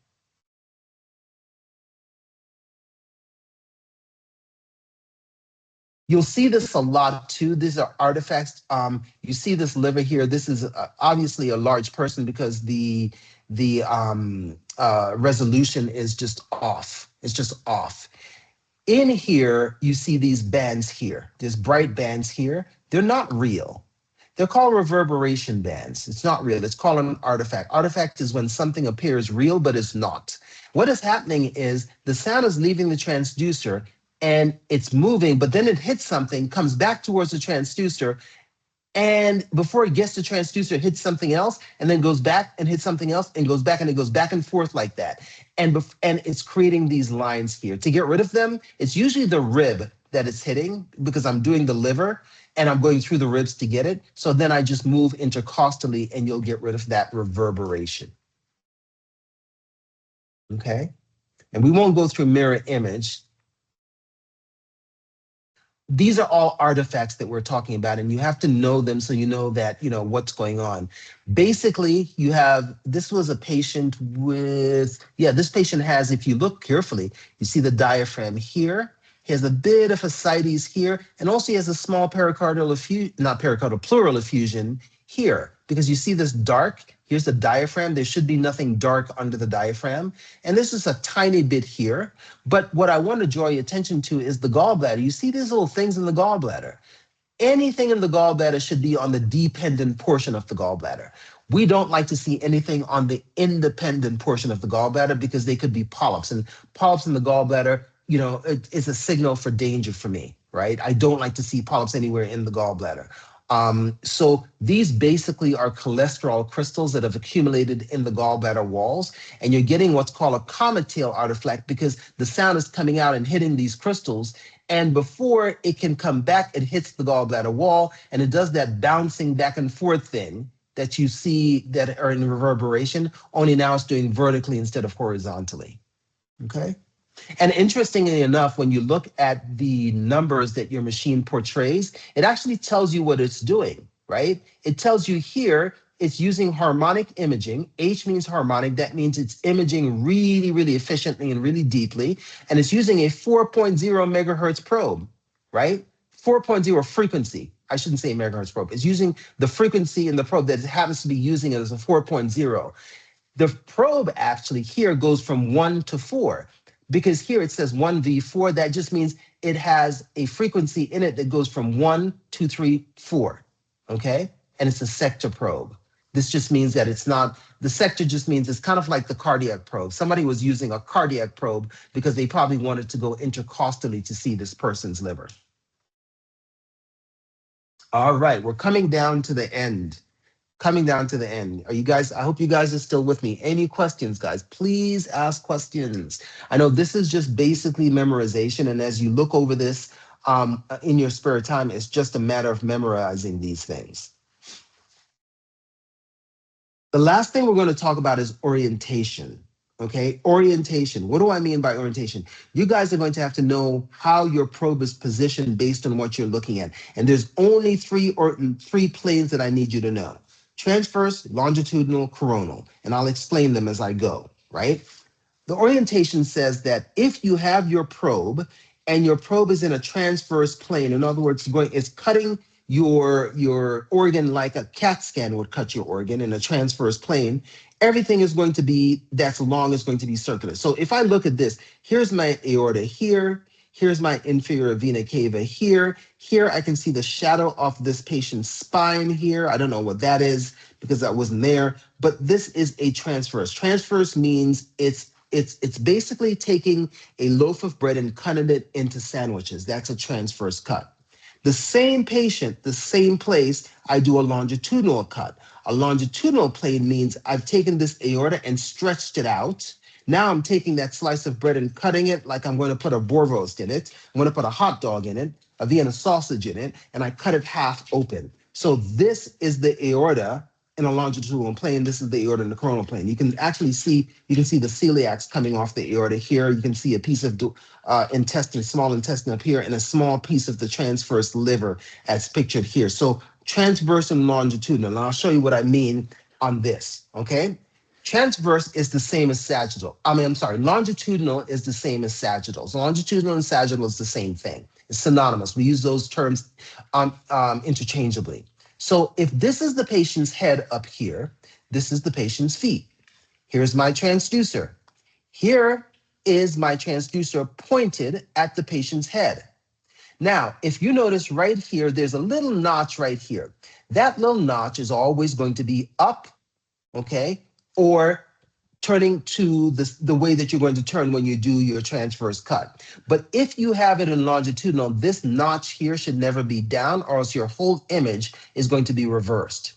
You'll see this a lot too. These are artifacts. You see this liver here. This is obviously a large person because the resolution is just off. It's just off. In here, you see these bands here. There's bright bands here. They're not real. They're called reverberation bands. It's not real. It's called an artifact. Artifact is when something appears real, but it's not. What is happening is the sound is leaving the transducer and it's moving, but then it hits something, comes back towards the transducer, and before it gets to transducer, it hits something else, and then goes back and hits something else, and goes back, and it goes back and forth like that. And it's creating these lines here. To get rid of them, it's usually the rib that it's hitting because I'm doing the liver and I'm going through the ribs to get it. So then I just move intercostally and you'll get rid of that reverberation. Okay? And we won't go through mirror image. These are all artifacts that we're talking about, and you have to know them so you know that, you know, what's going on. Basically, you have, this was a patient with, this patient has, if you look carefully, you see the diaphragm here. He has a bit of ascites here, and also he has a small pericardial effusion, not pericardial, pleural effusion here, because you see this dark, here's the diaphragm. There should be nothing dark under the diaphragm. And this is a tiny bit here. But what I want to draw your attention to is the gallbladder. You see these little things in the gallbladder. Anything in the gallbladder should be on the dependent portion of the gallbladder. We don't like to see anything on the independent portion of the gallbladder because they could be polyps. And polyps in the gallbladder, you know, it's a signal for danger for me, right? I don't like to see polyps anywhere in the gallbladder. So these basically are cholesterol crystals that have accumulated in the gallbladder walls, and you're getting what's called a comet tail artifact because the sound is coming out and hitting these crystals, and before it can come back, it hits the gallbladder wall, and it does that bouncing back and forth thing that you see that are in reverberation, only now it's doing vertically instead of horizontally, okay? And interestingly enough, when you look at the numbers that your machine portrays, it actually tells you what it's doing, right? It tells you here, it's using harmonic imaging. H means harmonic. That means it's imaging really, really efficiently and really deeply. And it's using a 4.0 megahertz probe, right? 4.0 frequency. I shouldn't say megahertz probe. It's using the frequency in the probe that it happens to be using it as a 4.0. The probe actually here goes from 1 to 4. Because here it says 1V4, that just means it has a frequency in it that goes from 1, 2, 3, 4, okay? And it's a sector probe. This just means that it's not, the sector just means it's kind of like the cardiac probe. Somebody was using a cardiac probe because they probably wanted to go intercostally to see this person's liver. All right, we're coming down to the end. Are you guys, I hope you guys are still with me. Any questions, guys? Please ask questions. I know this is just basically memorization, and as you look over this in your spare time, it's just a matter of memorizing these things. The last thing we're going to talk about is orientation. Okay, orientation. What do I mean by orientation? You guys are going to have to know how your probe is positioned based on what you're looking at. And there's only three planes that I need you to know. Transverse, longitudinal, coronal. And I'll explain them as I go, right? The orientation says that if you have your probe and your probe is in a transverse plane, in other words, it's cutting your organ like a CAT scan would cut your organ in a transverse plane, everything is going to be, that's long, is going to be circular. So if I look at this, here's my aorta here, here's my inferior vena cava here. Here I can see the shadow of this patient's spine here. I don't know what that is because that wasn't there, but this is a transverse. Transverse means it's basically taking a loaf of bread and cutting it into sandwiches. That's a transverse cut. The same patient, the same place, I do a longitudinal cut. A longitudinal plane means I've taken this aorta and stretched it out. Now I'm taking that slice of bread and cutting it like I'm going to put a boerewurst in it. I'm going to put a hot dog in it, a Vienna sausage in it, and I cut it half open. So this is the aorta in a longitudinal plane. This is the aorta in the coronal plane. You can actually see, the celiacs coming off the aorta here. You can see a piece of intestine, small intestine up here, and a small piece of the transverse liver as pictured here. So transverse and longitudinal. And I'll show you what I mean on this, okay? Transverse is the same as sagittal. Longitudinal is the same as sagittal. So longitudinal and sagittal is the same thing. It's synonymous. We use those terms interchangeably. So if this is the patient's head up here, this is the patient's feet. Here's my transducer. Here is my transducer pointed at the patient's head. Now, if you notice right here, there's a little notch right here. That little notch is always going to be up, okay, or turning to the way that you're going to turn when you do your transverse cut. But if you have it in longitudinal, this notch here should never be down, or else your whole image is going to be reversed.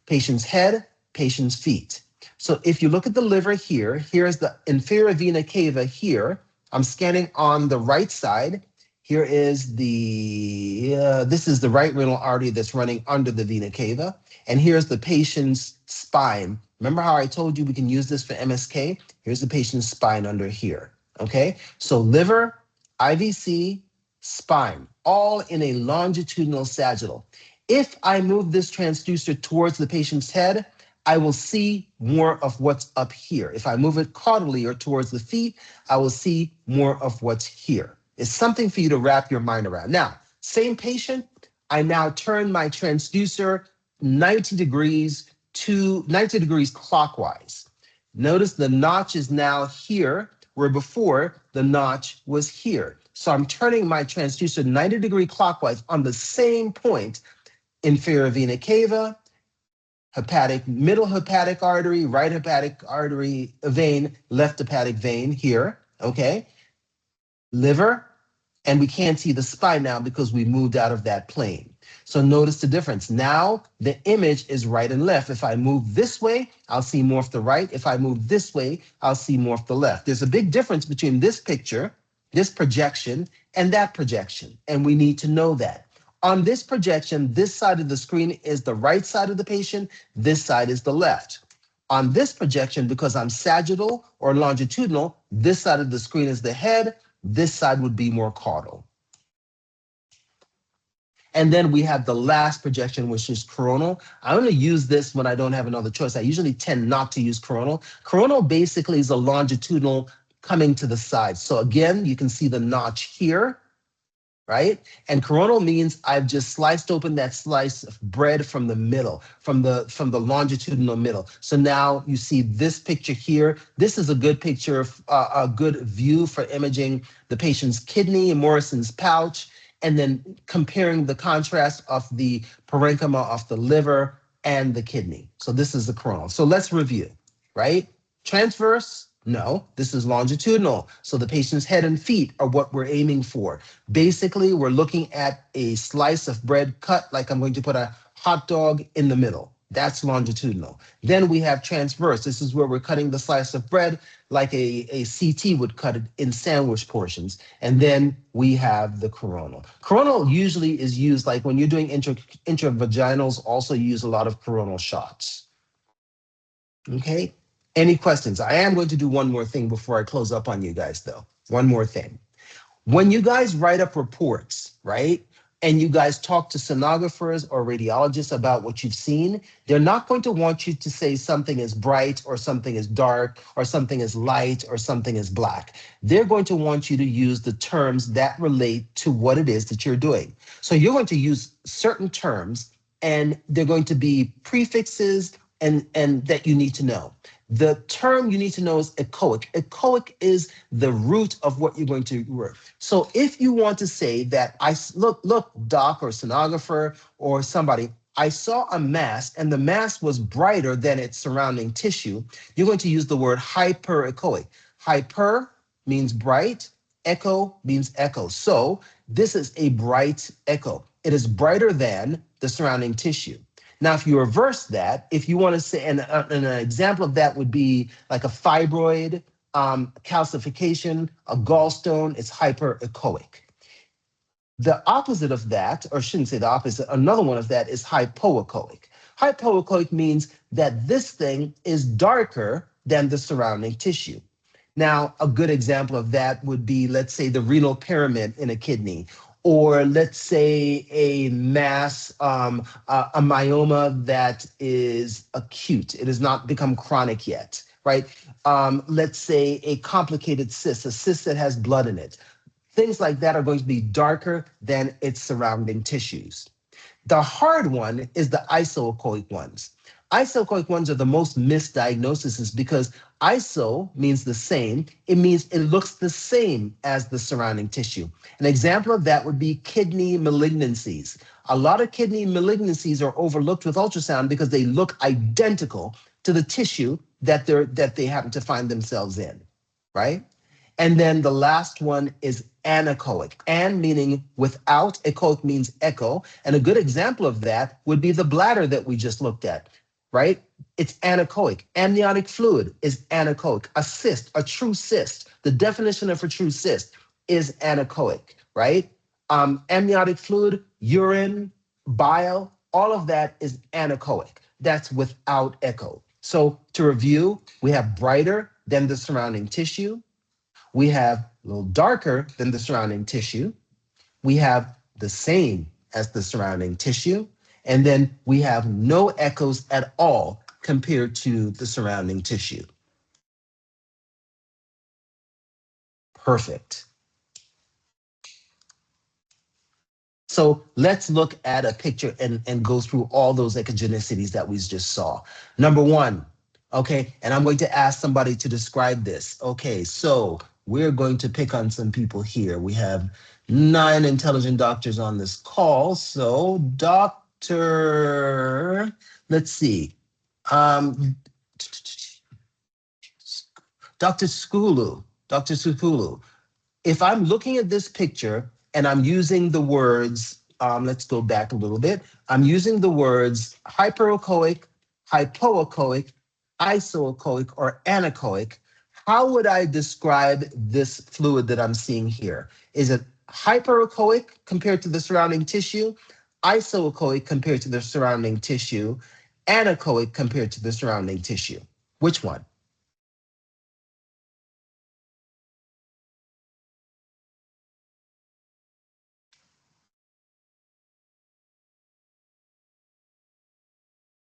Patient's head, patient's feet. So if you look at the liver here, here's the inferior vena cava here. I'm scanning on the right side. Here is this is the right renal artery that's running under the vena cava. And here's the patient's spine. Remember how I told you we can use this for MSK? Here's the patient's spine under here, okay? So liver, IVC, spine, all in a longitudinal sagittal. If I move this transducer towards the patient's head, I will see more of what's up here. If I move it caudally or towards the feet, I will see more of what's here. It's something for you to wrap your mind around. Now, same patient, I now turn my transducer 90 degrees clockwise. Notice the notch is now here, where before the notch was here. So I'm turning my transducer 90-degree clockwise on the same point, inferior vena cava, middle hepatic artery, right hepatic artery vein, left hepatic vein here, okay? Liver, and we can't see the spine now because we moved out of that plane. So notice the difference. Now the image is right and left. If I move this way, I'll see more of the right. If I move this way, I'll see more of the left. There's a big difference between this picture, this projection, and that projection, and we need to know that. On this projection, this side of the screen is the right side of the patient, this side is the left. On this projection, because I'm sagittal or longitudinal, this side of the screen is the head, this side would be more caudal. And then we have the last projection, which is coronal. I only use this when I don't have another choice. I usually tend not to use coronal. Coronal basically is a longitudinal coming to the side. So again, you can see the notch here, right? And coronal means I've just sliced open that slice of bread from the middle, from the longitudinal middle. So now you see this picture here. This is a good picture, a good view for imaging the patient's kidney and Morrison's pouch, and then comparing the contrast of the parenchyma of the liver and the kidney. So this is the coronal. So let's review, right? Transverse, no, this is longitudinal. So the patient's head and feet are what we're aiming for. Basically, we're looking at a slice of bread cut like I'm going to put a hot dog in the middle. That's longitudinal. Then we have transverse. This is where we're cutting the slice of bread like a CT would cut it in sandwich portions. And then we have the coronal. Coronal usually is used like when you're doing intravaginals, also use a lot of coronal shots. Okay. Any questions? I am going to do one more thing before I close up on you guys, though. One more thing. When you guys write up reports, right, and you guys talk to sonographers or radiologists about what you've seen, they're not going to want you to say something is bright or something is dark or something is light or something is black. They're going to want you to use the terms that relate to what it is that you're doing. So you're going to use certain terms, and they're going to be prefixes and that you need to know. The term you need to know is echoic. Echoic is the root of what you're going to work. So if you want to say that look, doc or sonographer or somebody, I saw a mass and the mass was brighter than its surrounding tissue, you're going to use the word hyperechoic. Hyper means bright, echo means echo. So this is a bright echo. It is brighter than the surrounding tissue. Now, if you reverse that, if you want to say, and an example of that would be like a fibroid, calcification, a gallstone, it's hyperechoic. The opposite of that, or I shouldn't say the opposite, another one of that is hypoechoic. Hypoechoic means that this thing is darker than the surrounding tissue. Now, a good example of that would be, let's say, the renal pyramid in a kidney, or let's say a mass, a myoma that is acute. It has not become chronic yet, right? Let's say a complicated cyst, a cyst that has blood in it. things like that are going to be darker than its surrounding tissues. The hard one is the isoechoic ones. Isoechoic ones are the most misdiagnoses because iso means the same. It means it looks the same as the surrounding tissue. An example of that would be kidney malignancies. A lot of kidney malignancies are overlooked with ultrasound because they look identical to the tissue that they happen to find themselves in, right? And then the last one is anechoic. An meaning without, echoic means echo. And a good example of that would be the bladder that we just looked at, right? It's anechoic. Amniotic fluid is anechoic. A cyst, a true cyst, the definition of a true cyst is anechoic, right? Amniotic fluid, urine, bile, all of that is anechoic. That's without echo. So to review, we have brighter than the surrounding tissue. We have a little darker than the surrounding tissue. We have the same as the surrounding tissue. And then we have no echoes at all compared to the surrounding tissue. Perfect. So let's look at a picture and go through all those echogenicities that we just saw. Number one, okay, and I'm going to ask somebody to describe this. Okay, so we're going to pick on some people here. We have 9 intelligent doctors on this call. So Dr. Let's see. Dr. Skulu, Dr. Sukulu, if I'm looking at this picture and I'm using the words, let's go back a little bit. I'm using the words hyperechoic, hypoechoic, isoechoic, or anechoic. How would I describe this fluid that I'm seeing here? Is it hyperechoic compared to the surrounding tissue, isoechoic compared to the surrounding tissue, anechoic compared to the surrounding tissue? Which one?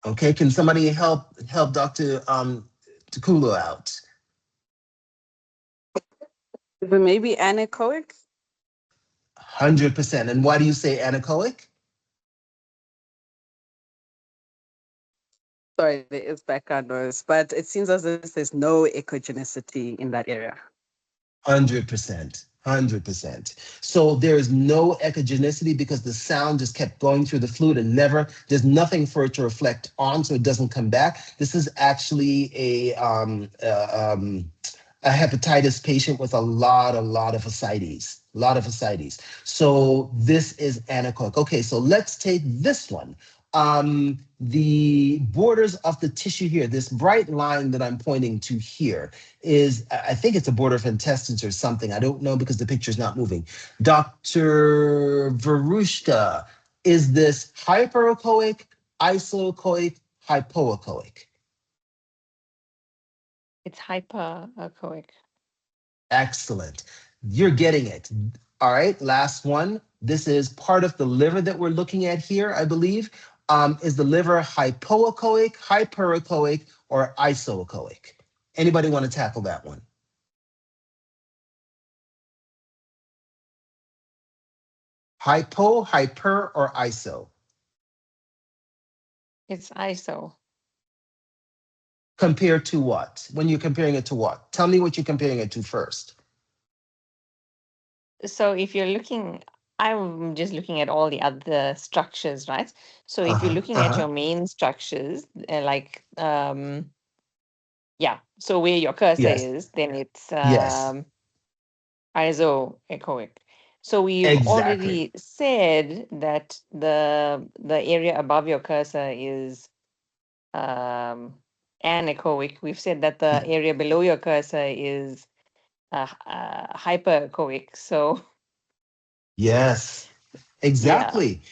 Okay, can somebody help Dr. Takulu out? But maybe anechoic? 100%. And why do you say anechoic? Sorry, there is background noise, but it seems as if there's no echogenicity in that area. 100%. 100%. So there is no echogenicity because the sound just kept going through the fluid and there's nothing for it to reflect on, so it doesn't come back. This is actually a hepatitis patient with a lot of ascites, So this is anechoic. Okay, so let's take this one. The borders of the tissue here, this bright line that I'm pointing to here is, I think it's a border of intestines or something. I don't know because the picture is not moving. Dr. Varushka, is this hyperechoic, isoechoic, hypoechoic? It's hyperechoic. Excellent. You're getting it. All right, last one. This is part of the liver that we're looking at here, I believe. Is the liver hypoechoic, hyperechoic, or isoechoic? Anybody want to tackle that one? Hypo, hyper, or iso? It's iso. Compared to what? When you're comparing it to what? Tell me what you're comparing it to first. So if you're looking, I'm just looking at all the other structures, right? So if you're looking at your main structures, yeah, so where your cursor Yes. is, then it's Yes. isoechoic. So we've Exactly. already said that the area above your cursor is anechoic. We've said that the area below your cursor is hyperechoic. So Yes. Exactly.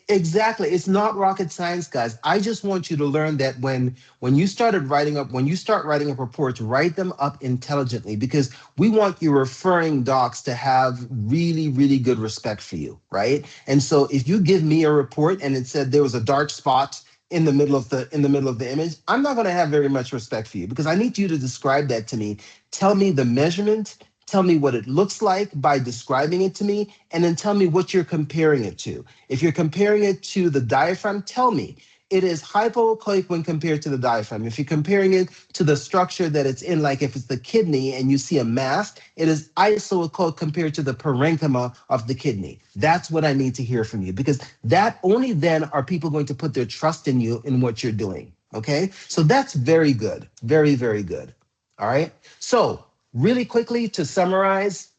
Exactly. It's not rocket science, guys. I just want you to learn that when you start writing up reports, write them up intelligently because we want your referring docs to have really, really good respect for you, right? And so if you give me a report and it said there was a dark spot in the middle of the image, I'm not going to have very much respect for you because I need you to describe that to me. Tell me the measurement, Tell me what it looks like by describing it to me, and then tell me what you're comparing it to. If you're comparing it to the diaphragm, tell me it is hypoechoic when compared to the diaphragm. If you're comparing it to the structure that it's in, like if it's the kidney and you see a mass, it is isoechoic compared to the parenchyma of the kidney. That's what I need to hear from you, because that only then are people going to put their trust in you in what you're doing. Okay, so that's very good, very, very good. All right, so really quickly to summarize,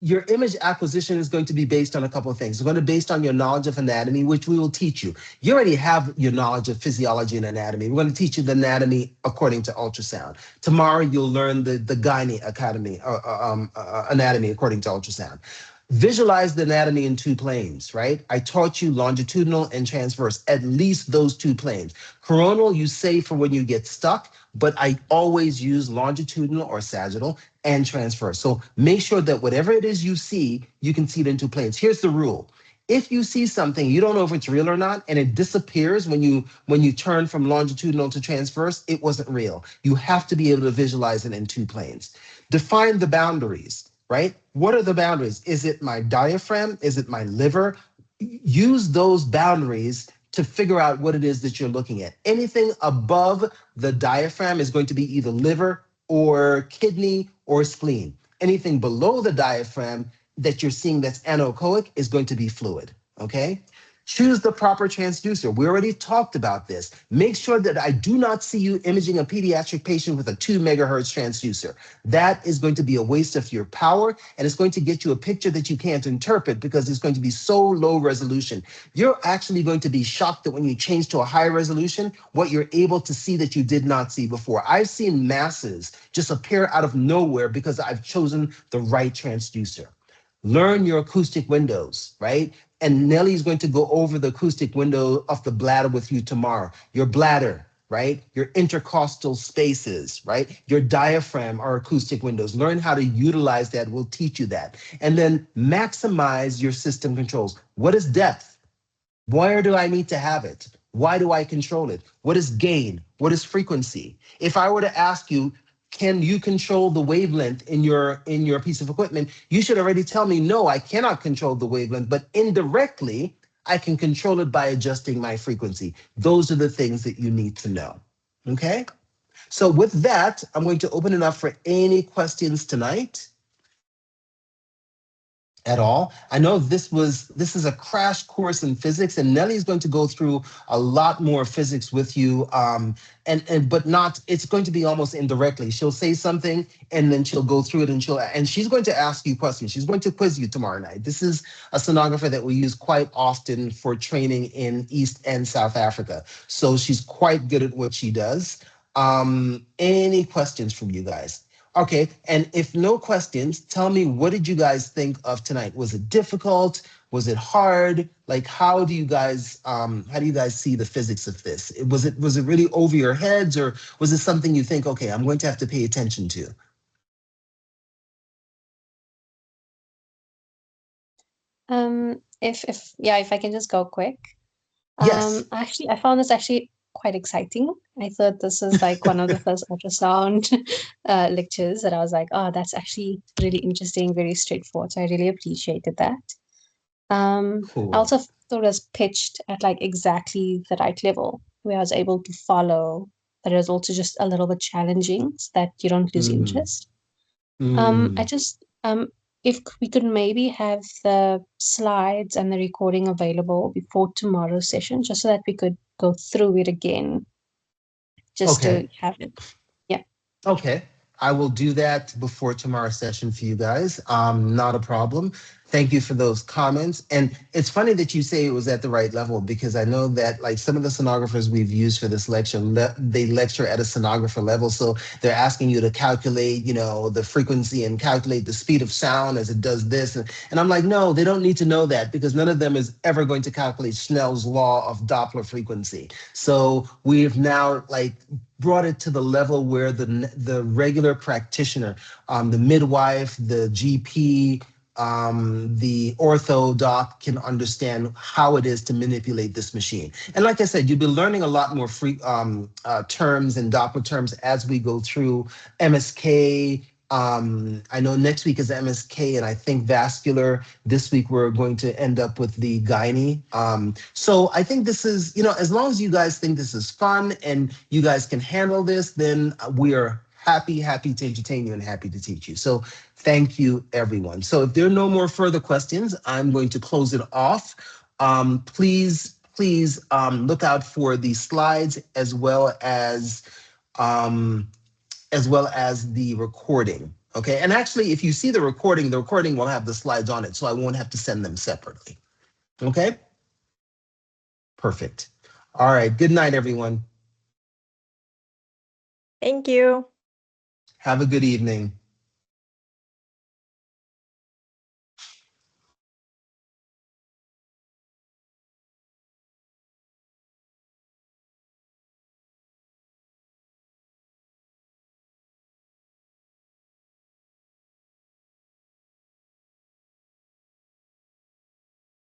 your image acquisition is going to be based on a couple of things. It's going to be based on your knowledge of anatomy, which we will teach you. You already have your knowledge of physiology and anatomy. We're going to teach you the anatomy according to ultrasound. Tomorrow, you'll learn the gyne academy, anatomy according to ultrasound. Visualize the anatomy in two planes, right? I taught you longitudinal and transverse, at least those two planes. Coronal, you say for when you get stuck, but I always use longitudinal or sagittal and transverse. So make sure that whatever it is you see, you can see it in two planes. Here's the rule. If you see something, you don't know if it's real or not, and it disappears when you turn from longitudinal to transverse, it wasn't real. You have to be able to visualize it in two planes. Define the boundaries, right? What are the boundaries? Is it my diaphragm? Is it my liver? Use those boundaries to figure out what it is that you're looking at. Anything above the diaphragm is going to be either liver or kidney or spleen. Anything below the diaphragm that you're seeing that's anechoic is going to be fluid, okay? Choose the proper transducer. We already talked about this. Make sure that I do not see you imaging a pediatric patient with a 2 megahertz transducer. That is going to be a waste of your power, and it's going to get you a picture that you can't interpret because it's going to be so low resolution. You're actually going to be shocked that when you change to a high resolution, what you're able to see that you did not see before. I've seen masses just appear out of nowhere because I've chosen the right transducer. Learn your acoustic windows, right? And Nellie's going to go over the acoustic window of the bladder with you tomorrow. Your bladder, right? Your intercostal spaces, right? Your diaphragm are acoustic windows. Learn how to utilize that. We'll teach you that. And then maximize your system controls. What is depth? Where do I need to have it? Why do I control it? What is gain? What is frequency? If I were to ask you, can you control the wavelength in your piece of equipment? You should already tell me, no, I cannot control the wavelength, but indirectly, I can control it by adjusting my frequency. Those are the things that you need to know, okay? So with that, I'm going to open it up for any questions tonight at all. I know this is a crash course in physics, and Nellie's going to go through a lot more physics with you, but not, it's going to be almost indirectly. She'll say something and then she'll go through it and she's going to ask you questions. She's going to quiz you tomorrow night. This is a sonographer that we use quite often for training in East and South Africa. So she's quite good at what she does. Any questions from you guys? Okay, and if no questions, tell me, what did you guys think of tonight? Was it difficult? Was it hard? Like, how do you guys see the physics of this? Was it really over your heads, or was it something you think, okay, I'm going to have to pay attention to? If I can just go quick. Yes. Actually, I found this actually quite exciting. I thought this was like one of the first ultrasound lectures that I was like, oh, that's actually really interesting, very straightforward. So I really appreciated that. Cool. I also thought it was pitched at like exactly the right level, where I was able to follow, but it was also just a little bit challenging so that you don't lose interest. I just if we could maybe have the slides and the recording available before tomorrow's session, just so that we could go through it again, just to have it. Yeah. Okay. I will do that before tomorrow's session for you guys. Not a problem. Thank you for those comments. And it's funny that you say it was at the right level, because I know that like some of the sonographers we've used for this lecture, they lecture at a sonographer level. So they're asking you to calculate, the frequency and calculate the speed of sound as it does this. And I'm like, no, they don't need to know that, because none of them is ever going to calculate Snell's law of Doppler frequency. So we've now brought it to the level where the regular practitioner, the midwife, the GP, the ortho doc can understand how it is to manipulate this machine. And like I said, you'll be learning a lot more free terms and Doppler terms as we go through MSK. I know next week is MSK and I think vascular. This week we're going to end up with the gynae. So I think this is, as long as you guys think this is fun and you guys can handle this, then we are happy to entertain you and happy to teach you. So thank you, everyone. So if there are no more further questions, I'm going to close it off. Please look out for the slides as well as the recording. Okay. And actually, if you see the recording will have the slides on it, so I won't have to send them separately. Okay. Perfect. All right. Good night, everyone. Thank you. Have a good evening.